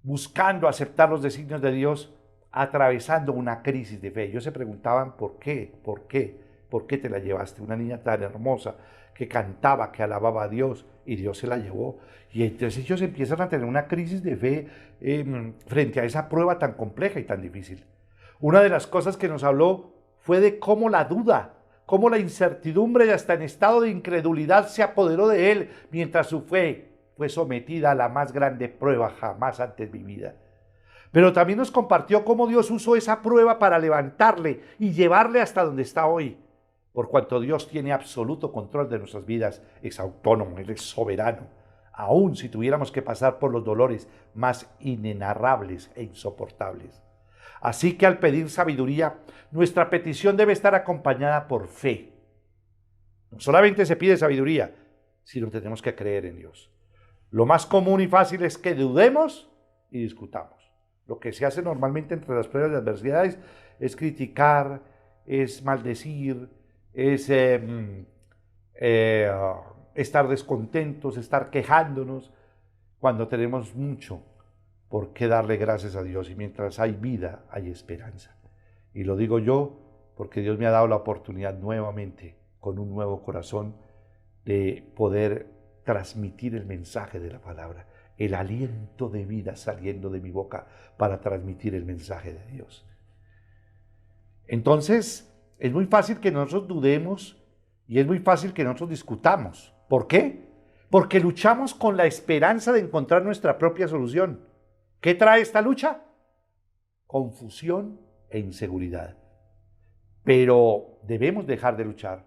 buscando aceptar los designios de Dios, atravesando una crisis de fe. Ellos se preguntaban, ¿por qué? ¿Por qué? ¿Por qué te la llevaste? Una niña tan hermosa que cantaba, que alababa a Dios, y Dios se la llevó. Y entonces ellos empiezan a tener una crisis de fe frente a esa prueba tan compleja y tan difícil. Una de las cosas que nos habló fue de cómo la duda, cómo la incertidumbre y hasta en estado de incredulidad se apoderó de él, mientras su fe fue sometida a la más grande prueba jamás antes vivida. Pero también nos compartió cómo Dios usó esa prueba para levantarle y llevarle hasta donde está hoy. Por cuanto Dios tiene absoluto control de nuestras vidas, es autónomo, Él es soberano, aun si tuviéramos que pasar por los dolores más inenarrables e insoportables. Así que al pedir sabiduría, nuestra petición debe estar acompañada por fe. No solamente se pide sabiduría, sino tenemos que creer en Dios. Lo más común y fácil es que dudemos y discutamos. Lo que se hace normalmente entre las pruebas y adversidades es criticar, es maldecir, es estar descontentos, estar quejándonos, cuando tenemos mucho por qué darle gracias a Dios, y mientras hay vida, hay esperanza. Y lo digo yo porque Dios me ha dado la oportunidad nuevamente, con un nuevo corazón, de poder transmitir el mensaje de la palabra, el aliento de vida saliendo de mi boca para transmitir el mensaje de Dios. Entonces, es muy fácil que nosotros dudemos y es muy fácil que nosotros discutamos. ¿Por qué? Porque luchamos con la esperanza de encontrar nuestra propia solución. ¿Qué trae esta lucha? Confusión e inseguridad. Pero ¿debemos dejar de luchar?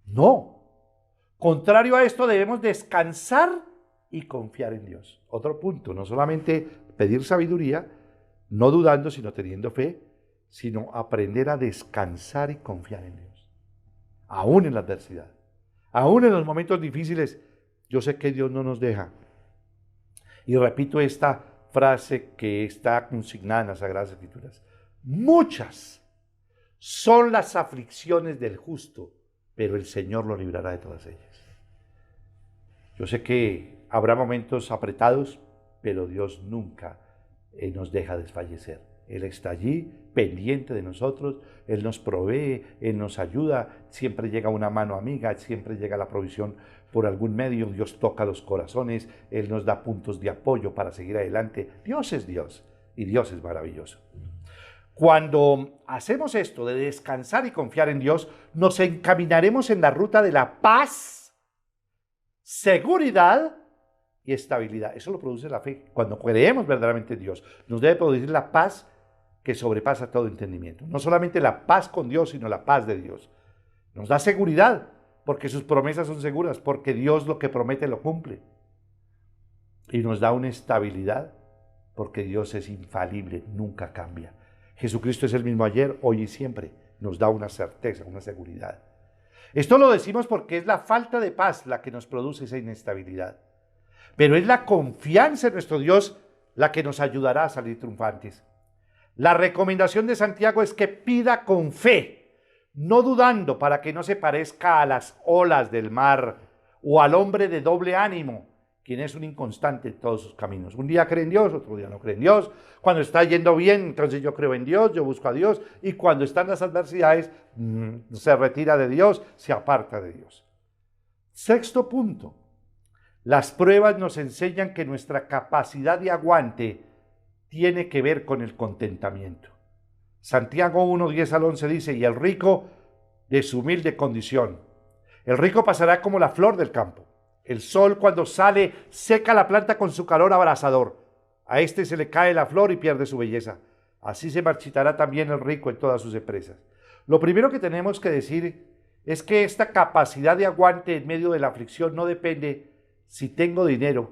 No. Contrario a esto, debemos descansar y confiar en Dios. Otro punto, no solamente pedir sabiduría, no dudando, sino teniendo fe, sino aprender a descansar y confiar en Dios. Aún en la adversidad, aún en los momentos difíciles, yo sé que Dios no nos deja. Y repito esta frase que está consignada en las Sagradas Escrituras. Muchas son las aflicciones del justo, pero el Señor lo librará de todas ellas. Yo sé que habrá momentos apretados, pero Dios nunca nos deja desfallecer. Él está allí, pendiente de nosotros, Él nos provee, Él nos ayuda, siempre llega una mano amiga, siempre llega la provisión por algún medio, Dios toca los corazones, Él nos da puntos de apoyo para seguir adelante. Dios es Dios y Dios es maravilloso. Cuando hacemos esto de descansar y confiar en Dios, nos encaminaremos en la ruta de la paz, seguridad y estabilidad. Eso lo produce la fe. Cuando creemos verdaderamente en Dios, nos debe producir la paz que sobrepasa todo entendimiento. No solamente la paz con Dios, sino la paz de Dios. Nos da seguridad, porque sus promesas son seguras, porque Dios lo que promete lo cumple. Y nos da una estabilidad, porque Dios es infalible, nunca cambia. Jesucristo es el mismo ayer, hoy y siempre. Nos da una certeza, una seguridad. Esto lo decimos porque es la falta de paz la que nos produce esa inestabilidad. Pero es la confianza en nuestro Dios la que nos ayudará a salir triunfantes. La recomendación de Santiago es que pida con fe, no dudando, para que no se parezca a las olas del mar o al hombre de doble ánimo, quien es un inconstante en todos sus caminos. Un día cree en Dios, otro día no cree en Dios. Cuando está yendo bien, entonces yo creo en Dios, yo busco a Dios. Y cuando están las adversidades, se retira de Dios, se aparta de Dios. Sexto punto. Las pruebas nos enseñan que nuestra capacidad de aguante tiene que ver con el contentamiento. Santiago 1, 10 al 11 dice, y el rico de su humilde condición. El rico pasará como la flor del campo. El sol cuando sale seca la planta con su calor abrasador. A este se le cae la flor y pierde su belleza. Así se marchitará también el rico en todas sus empresas. Lo primero que tenemos que decir es que esta capacidad de aguante en medio de la aflicción no depende si tengo dinero,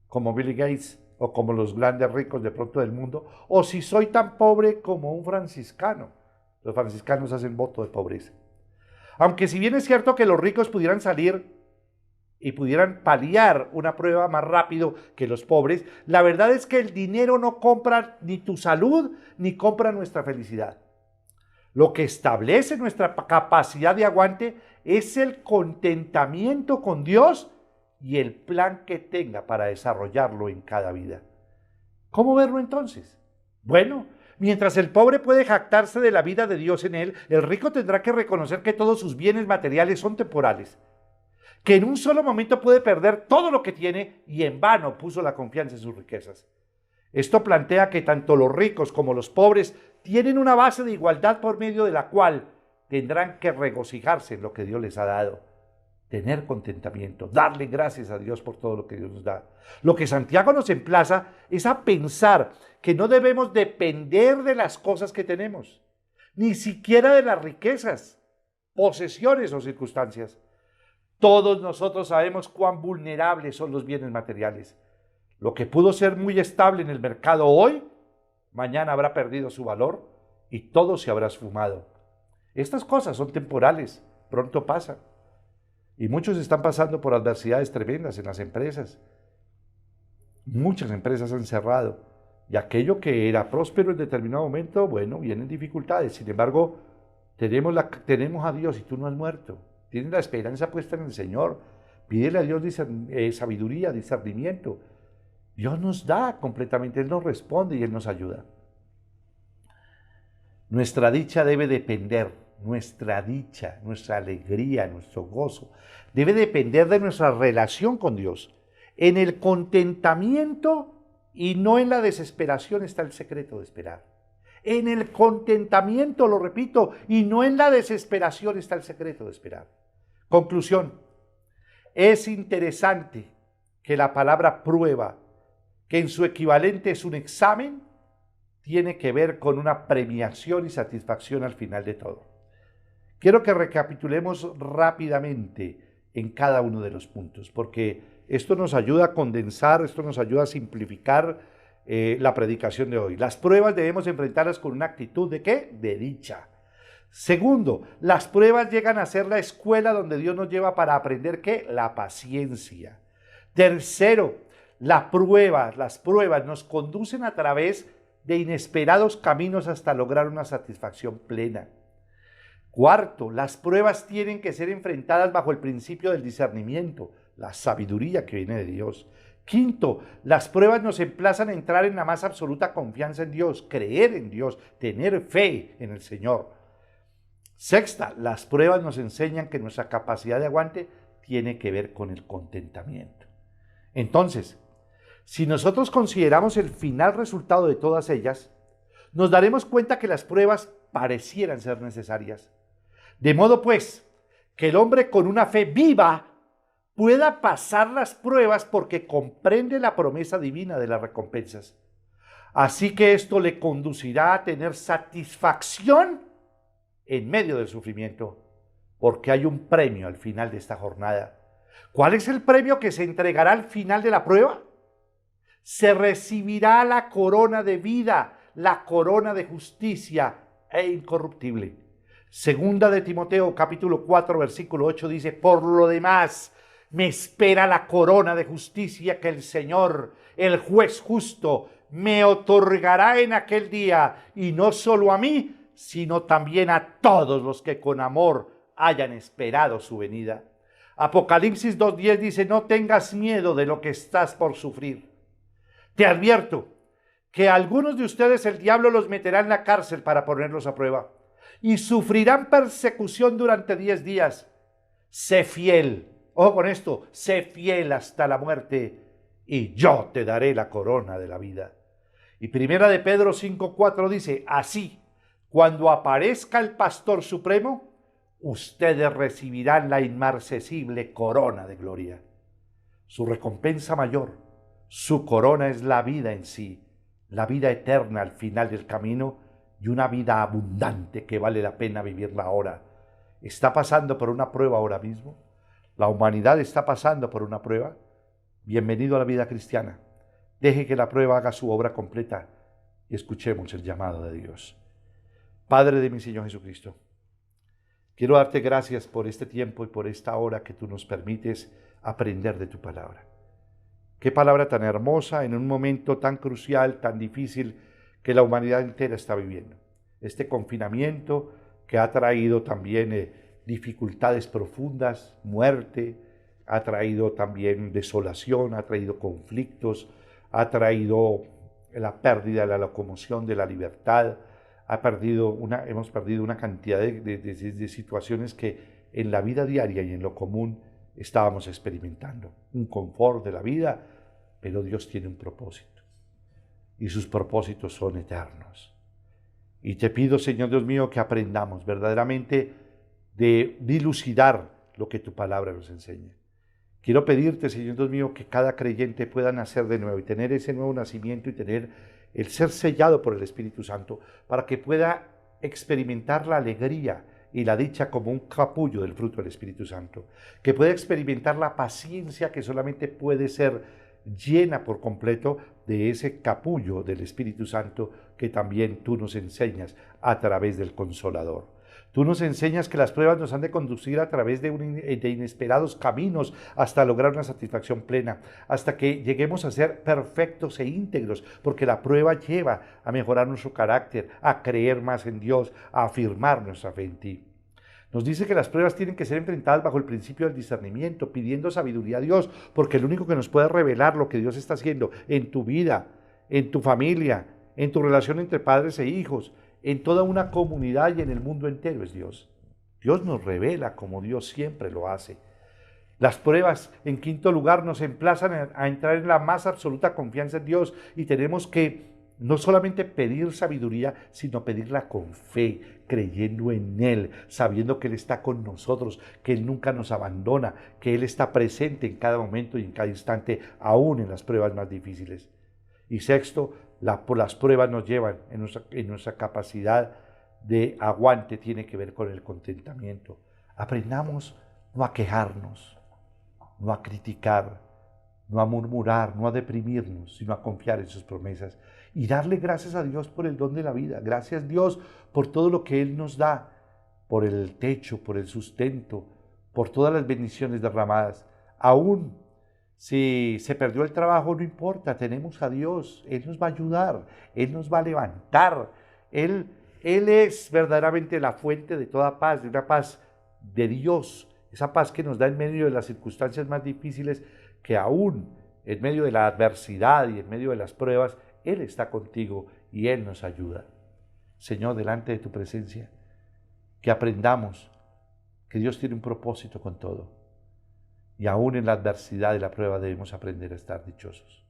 como Bill Gates o como los grandes ricos de pronto del mundo, o si soy tan pobre como un franciscano. Los franciscanos hacen voto de pobreza. Aunque si bien es cierto que los ricos pudieran salir y pudieran paliar una prueba más rápido que los pobres, la verdad es que el dinero no compra ni tu salud ni compra nuestra felicidad. Lo que establece nuestra capacidad de aguante es el contentamiento con Dios y el plan que tenga para desarrollarlo en cada vida. ¿Cómo verlo entonces? Bueno, mientras el pobre puede jactarse de la vida de Dios en él, el rico tendrá que reconocer que todos sus bienes materiales son temporales, que en un solo momento puede perder todo lo que tiene y en vano puso la confianza en sus riquezas. Esto plantea que tanto los ricos como los pobres tienen una base de igualdad por medio de la cual tendrán que regocijarse en lo que Dios les ha dado, tener contentamiento, darle gracias a Dios por todo lo que Dios nos da. Lo que Santiago nos emplaza es a pensar que no debemos depender de las cosas que tenemos, ni siquiera de las riquezas, posesiones o circunstancias. Todos nosotros sabemos cuán vulnerables son los bienes materiales. Lo que pudo ser muy estable en el mercado hoy, mañana habrá perdido su valor y todo se habrá esfumado. Estas cosas son temporales, pronto pasan. Y muchos están pasando por adversidades tremendas en las empresas. Muchas empresas han cerrado. Y aquello que era próspero en determinado momento, bueno, vienen dificultades. Sin embargo, tenemos a Dios y tú no has muerto. Tienes la esperanza puesta en el Señor. Pídele a Dios sabiduría, discernimiento. Dios nos da completamente, Él nos responde y Él nos ayuda. Nuestra dicha debe depender, nuestra dicha, nuestra alegría, nuestro gozo, debe depender de nuestra relación con Dios. En el contentamiento y no en la desesperación está el secreto de esperar. En el contentamiento, lo repito, y no en la desesperación está el secreto de esperar. Conclusión. Es interesante que la palabra prueba, que en su equivalente es un examen, tiene que ver con una premiación y satisfacción al final de todo. Quiero que recapitulemos rápidamente en cada uno de los puntos, porque esto nos ayuda a condensar, esto nos ayuda a simplificar la predicación de hoy. Las pruebas debemos enfrentarlas con una actitud ¿de qué? De dicha. Segundo, las pruebas llegan a ser la escuela donde Dios nos lleva para aprender ¿qué? La paciencia. Tercero, las pruebas nos conducen a través de inesperados caminos hasta lograr una satisfacción plena. Cuarto, las pruebas tienen que ser enfrentadas bajo el principio del discernimiento, la sabiduría que viene de Dios. Quinto, las pruebas nos emplazan a entrar en la más absoluta confianza en Dios, creer en Dios, tener fe en el Señor. Sexta, las pruebas nos enseñan que nuestra capacidad de aguante tiene que ver con el contentamiento. Entonces, si nosotros consideramos el final resultado de todas ellas, nos daremos cuenta que las pruebas parecieran ser necesarias. De modo pues, que el hombre con una fe viva pueda pasar las pruebas porque comprende la promesa divina de las recompensas. Así que esto le conducirá a tener satisfacción en medio del sufrimiento, porque hay un premio al final de esta jornada. ¿Cuál es el premio que se entregará al final de la prueba? Se recibirá la corona de vida, la corona de justicia e incorruptible. Segunda de Timoteo, capítulo 4, versículo 8 dice: por lo demás, me espera la corona de justicia que el Señor, el juez justo, me otorgará en aquel día, y no solo a mí, sino también a todos los que con amor hayan esperado su venida. Apocalipsis 2:10 dice: no tengas miedo de lo que estás por sufrir. Te advierto que a algunos de ustedes el diablo los meterá en la cárcel para ponerlos a prueba, y sufrirán persecución durante 10 días. Sé fiel, ojo con esto, sé fiel hasta la muerte, y yo te daré la corona de la vida. Y primera de Pedro 5:4 dice: así, cuando aparezca el Pastor Supremo, ustedes recibirán la inmarcesible corona de gloria. Su recompensa mayor, su corona es la vida en sí, la vida eterna al final del camino y una vida abundante que vale la pena vivirla ahora. ¿Está pasando por una prueba ahora mismo? ¿La humanidad está pasando por una prueba? Bienvenido a la vida cristiana. Deje que la prueba haga su obra completa y escuchemos el llamado de Dios. Padre de mi Señor Jesucristo, quiero darte gracias por este tiempo y por esta hora que tú nos permites aprender de tu palabra. Qué palabra tan hermosa en un momento tan crucial, tan difícil que la humanidad entera está viviendo. Este confinamiento que ha traído también dificultades profundas, muerte, ha traído también desolación, ha traído conflictos, ha traído la pérdida de la locomoción, de la libertad, hemos perdido una cantidad de situaciones que en la vida diaria y en lo común estábamos experimentando. Un confort de la vida, pero Dios tiene un propósito y sus propósitos son eternos. Y te pido, Señor Dios mío, que aprendamos verdaderamente de dilucidar lo que tu palabra nos enseña. Quiero pedirte, Señor Dios mío, que cada creyente pueda nacer de nuevo y tener ese nuevo nacimiento y tener el ser sellado por el Espíritu Santo para que pueda experimentar la alegría y la dicha como un capullo del fruto del Espíritu Santo, que pueda experimentar la paciencia que solamente puede ser llena por completo de ese capullo del Espíritu Santo que también tú nos enseñas a través del Consolador. Tú nos enseñas que las pruebas nos han de conducir a través de inesperados caminos hasta lograr una satisfacción plena, hasta que lleguemos a ser perfectos e íntegros, porque la prueba lleva a mejorar nuestro carácter, a creer más en Dios, a afirmar nuestra fe en ti. Nos dice que las pruebas tienen que ser enfrentadas bajo el principio del discernimiento, pidiendo sabiduría a Dios, porque el único que nos puede revelar lo que Dios está haciendo en tu vida, en tu familia, en tu relación entre padres e hijos, en toda una comunidad y en el mundo entero es Dios. Dios nos revela como Dios siempre lo hace. Las pruebas, en quinto lugar, nos emplazan a entrar en la más absoluta confianza en Dios y tenemos que no solamente pedir sabiduría, sino pedirla con fe, creyendo en Él, sabiendo que Él está con nosotros, que Él nunca nos abandona, que Él está presente en cada momento y en cada instante, aún en las pruebas más difíciles. Y sexto, las pruebas nos llevan en nuestra capacidad de aguante, tiene que ver con el contentamiento. Aprendamos no a quejarnos, no a criticar, no a murmurar, no a deprimirnos, sino a confiar en sus promesas y darle gracias a Dios por el don de la vida. Gracias Dios por todo lo que Él nos da, por el techo, por el sustento, por todas las bendiciones derramadas. Aún si se perdió el trabajo, no importa, tenemos a Dios, Él nos va a ayudar, Él nos va a levantar. Él es verdaderamente la fuente de toda paz, de una paz de Dios, esa paz que nos da en medio de las circunstancias más difíciles, que aún en medio de la adversidad y en medio de las pruebas, Él está contigo y Él nos ayuda. Señor, delante de tu presencia, que aprendamos que Dios tiene un propósito con todo. Y aún en la adversidad y la prueba debemos aprender a estar dichosos.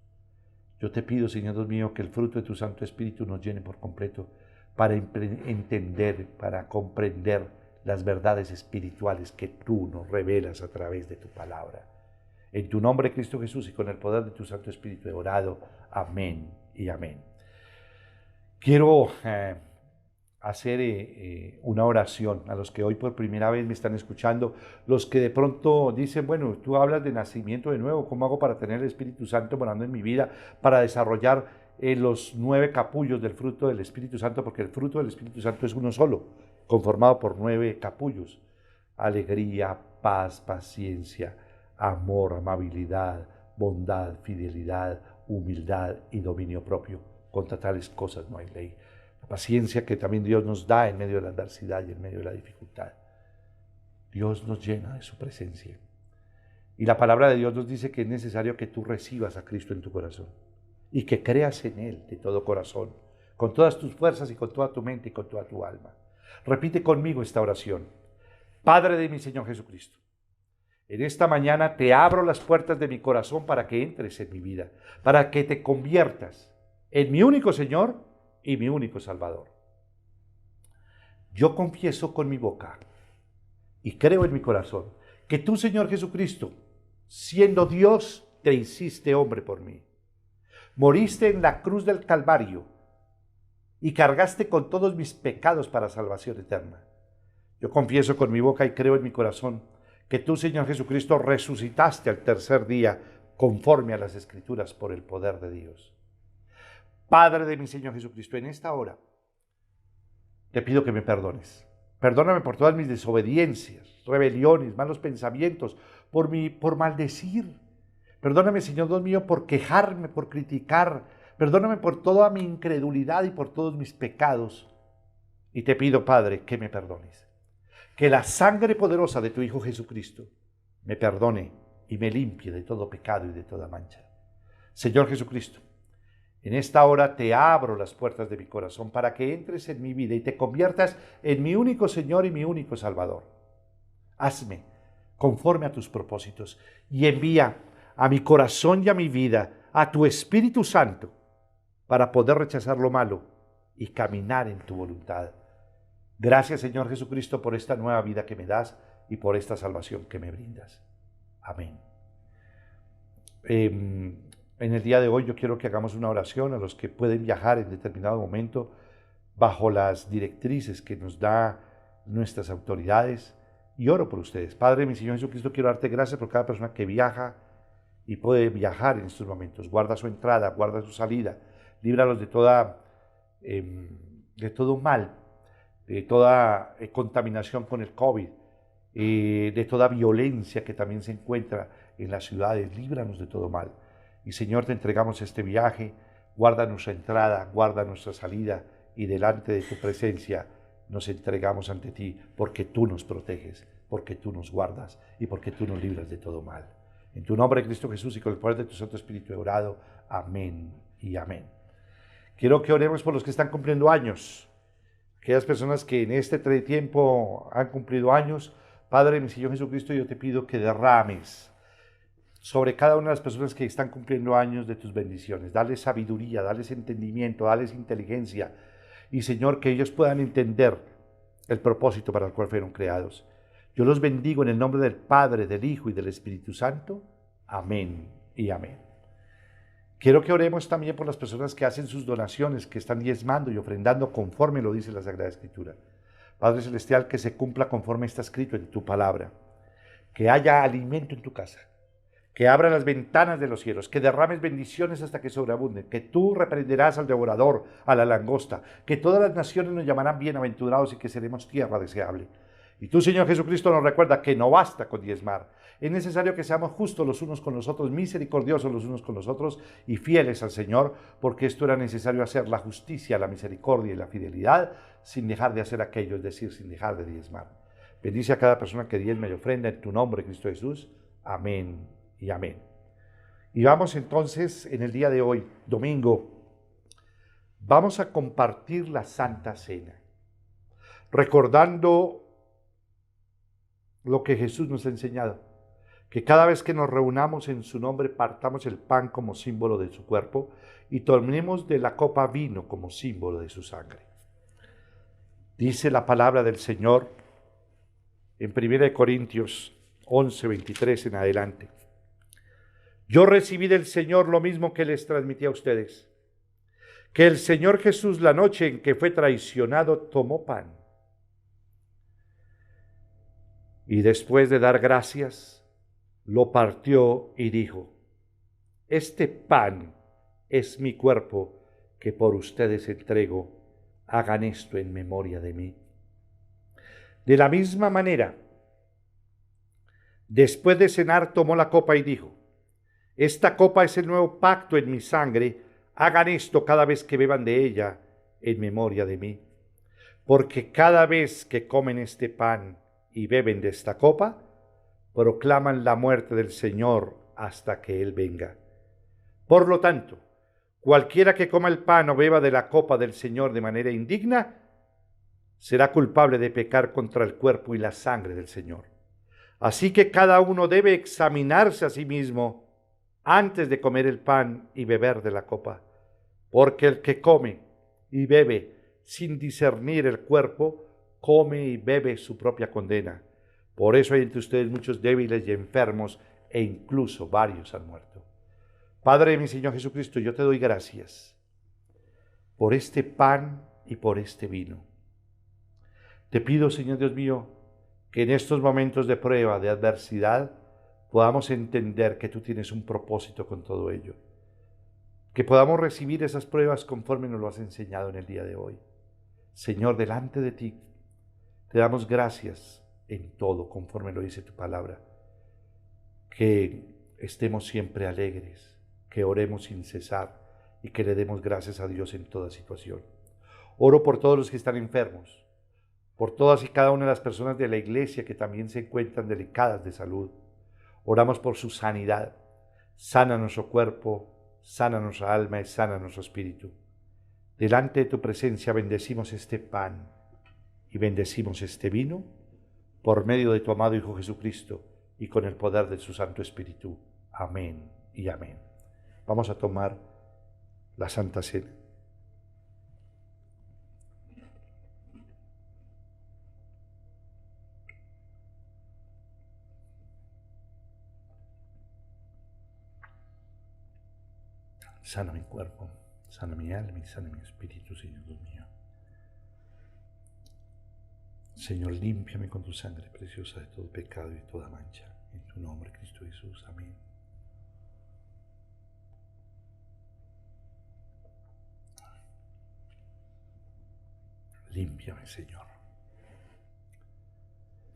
Yo te pido, Señor Dios mío, que el fruto de tu Santo Espíritu nos llene por completo para entender, para comprender las verdades espirituales que tú nos revelas a través de tu palabra. En tu nombre, Cristo Jesús, y con el poder de tu Santo Espíritu he orado. Amén y amén. Quiero hacer una oración a los que hoy por primera vez me están escuchando, los que de pronto dicen, bueno, tú hablas de nacimiento de nuevo, ¿cómo hago para tener el Espíritu Santo morando en mi vida, para desarrollar los 9 capullos del fruto del Espíritu Santo? Porque el fruto del Espíritu Santo es uno solo, conformado por 9 capullos: alegría, paz, paciencia, amor, amabilidad, bondad, fidelidad, humildad y dominio propio. Contra tales cosas no hay ley. La paciencia que también Dios nos da en medio de la adversidad y en medio de la dificultad. Dios nos llena de su presencia. Y la palabra de Dios nos dice que es necesario que tú recibas a Cristo en tu corazón y que creas en Él de todo corazón, con todas tus fuerzas y con toda tu mente y con toda tu alma. Repite conmigo esta oración. Padre de mi Señor Jesucristo, en esta mañana te abro las puertas de mi corazón para que entres en mi vida, para que te conviertas en mi único Señor y mi único Salvador. Yo confieso con mi boca y creo en mi corazón que tú, Señor Jesucristo, siendo Dios, te hiciste hombre por mí. Moriste en la cruz del Calvario y cargaste con todos mis pecados para salvación eterna. Yo confieso con mi boca y creo en mi corazón que tú, Señor Jesucristo, resucitaste al tercer día conforme a las Escrituras por el poder de Dios. Padre de mi Señor Jesucristo, en esta hora te pido que me perdones. Perdóname por todas mis desobediencias, rebeliones, malos pensamientos, por maldecir. Perdóname, Señor Dios mío, por quejarme, por criticar. Perdóname por toda mi incredulidad y por todos mis pecados. Y te pido, Padre, que me perdones. Que la sangre poderosa de tu Hijo Jesucristo me perdone y me limpie de todo pecado y de toda mancha. Señor Jesucristo, en esta hora te abro las puertas de mi corazón para que entres en mi vida y te conviertas en mi único Señor y mi único Salvador. Hazme conforme a tus propósitos y envía a mi corazón y a mi vida a tu Espíritu Santo para poder rechazar lo malo y caminar en tu voluntad. Gracias, Señor Jesucristo, por esta nueva vida que me das y por esta salvación que me brindas. Amén. En el día de hoy yo quiero que hagamos una oración a los que pueden viajar en determinado momento bajo las directrices que nos da nuestras autoridades, y oro por ustedes. Padre, mi Señor Jesucristo, quiero darte gracias por cada persona que viaja y puede viajar en estos momentos. Guarda su entrada, guarda su salida, líbralos de todo mal, de toda contaminación con el COVID, de toda violencia que también se encuentra en las ciudades. Líbranos de todo mal. Y Señor, te entregamos este viaje, guarda nuestra entrada, guarda nuestra salida, y delante de tu presencia nos entregamos ante ti, porque tú nos proteges, porque tú nos guardas y porque tú nos libras de todo mal. En tu nombre, Cristo Jesús, y con el poder de tu Santo Espíritu he orado. Amén y amén. Quiero que oremos por los que están cumpliendo años, aquellas personas que en este tiempo han cumplido años. Padre, mi Señor Jesucristo, yo te pido que derrames sobre cada una de las personas que están cumpliendo años de tus bendiciones. Dales sabiduría, dales entendimiento, dales inteligencia. Y Señor, que ellos puedan entender el propósito para el cual fueron creados. Yo los bendigo en el nombre del Padre, del Hijo y del Espíritu Santo. Amén y amén. Quiero que oremos también por las personas que hacen sus donaciones, que están diezmando y ofrendando conforme lo dice la Sagrada Escritura. Padre Celestial, que se cumpla conforme está escrito en tu palabra. Que haya alimento en tu casa. Que abra las ventanas de los cielos, que derrames bendiciones hasta que sobreabunden, que tú reprenderás al devorador, a la langosta, que todas las naciones nos llamarán bienaventurados y que seremos tierra deseable. Y tú, Señor Jesucristo, nos recuerda que no basta con diezmar. Es necesario que seamos justos los unos con los otros, misericordiosos los unos con los otros y fieles al Señor, porque esto era necesario hacer: la justicia, la misericordia y la fidelidad, sin dejar de hacer aquello, es decir, sin dejar de diezmar. Bendice a cada persona que diezma y ofrenda en tu nombre, Cristo Jesús. Amén y amén. Y vamos entonces, en el día de hoy, domingo, vamos a compartir la Santa Cena, recordando lo que Jesús nos ha enseñado, que cada vez que nos reunamos en su nombre, partamos el pan como símbolo de su cuerpo y tomemos de la copa vino como símbolo de su sangre. Dice la palabra del Señor en 1 Corintios 11, 23 en adelante. Yo recibí del Señor lo mismo que les transmití a ustedes, que el Señor Jesús, la noche en que fue traicionado, tomó pan y después de dar gracias, lo partió y dijo: este pan es mi cuerpo que por ustedes entrego, hagan esto en memoria de mí. De la misma manera, después de cenar, tomó la copa y dijo: esta copa es el nuevo pacto en mi sangre, hagan esto cada vez que beban de ella en memoria de mí. Porque cada vez que comen este pan y beben de esta copa, proclaman la muerte del Señor hasta que Él venga. Por lo tanto, cualquiera que coma el pan o beba de la copa del Señor de manera indigna, será culpable de pecar contra el cuerpo y la sangre del Señor. Así que cada uno debe examinarse a sí mismo antes de comer el pan y beber de la copa, porque el que come y bebe sin discernir el cuerpo, come y bebe su propia condena. Por eso hay entre ustedes muchos débiles y enfermos, e incluso varios han muerto. Padre, mi Señor Jesucristo, yo te doy gracias por este pan y por este vino. Te pido, Señor Dios mío, que en estos momentos de prueba, de adversidad, podamos entender que tú tienes un propósito con todo ello. Que podamos recibir esas pruebas conforme nos lo has enseñado en el día de hoy. Señor, delante de ti, te damos gracias en todo, conforme lo dice tu palabra. Que estemos siempre alegres, que oremos sin cesar y que le demos gracias a Dios en toda situación. Oro por todos los que están enfermos, por todas y cada una de las personas de la iglesia que también se encuentran delicadas de salud. Oramos por su sanidad. Sana nuestro cuerpo, sana nuestra alma y sana nuestro espíritu. Delante de tu presencia bendecimos este pan y bendecimos este vino por medio de tu amado Hijo Jesucristo y con el poder de su Santo Espíritu. Amén y amén. Vamos a tomar la Santa Cena. Sana mi cuerpo, sana mi alma y sana mi espíritu, Señor Dios mío. Señor, límpiame con tu sangre preciosa de todo pecado y toda mancha. En tu nombre, Cristo Jesús. Amén. Límpiame, Señor.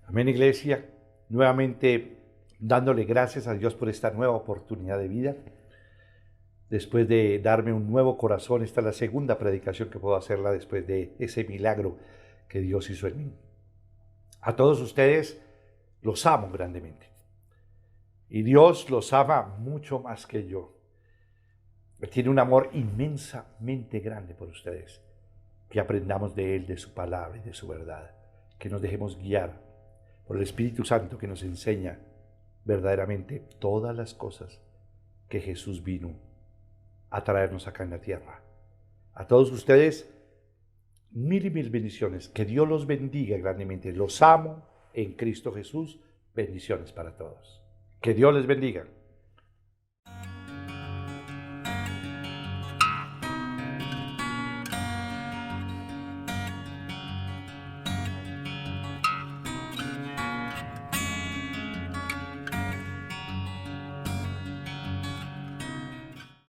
Amén, iglesia. Nuevamente dándole gracias a Dios por esta nueva oportunidad de vida. Después de darme un nuevo corazón, esta es la segunda predicación que puedo hacerla después de ese milagro que Dios hizo en mí. A todos ustedes los amo grandemente. Y Dios los ama mucho más que yo. Tiene un amor inmensamente grande por ustedes. Que aprendamos de Él, de su palabra y de su verdad. Que nos dejemos guiar por el Espíritu Santo que nos enseña verdaderamente todas las cosas que Jesús vino a traernos acá en la tierra. A todos ustedes, mil y mil bendiciones. Que Dios los bendiga grandemente. Los amo en Cristo Jesús. Bendiciones para todos. Que Dios les bendiga.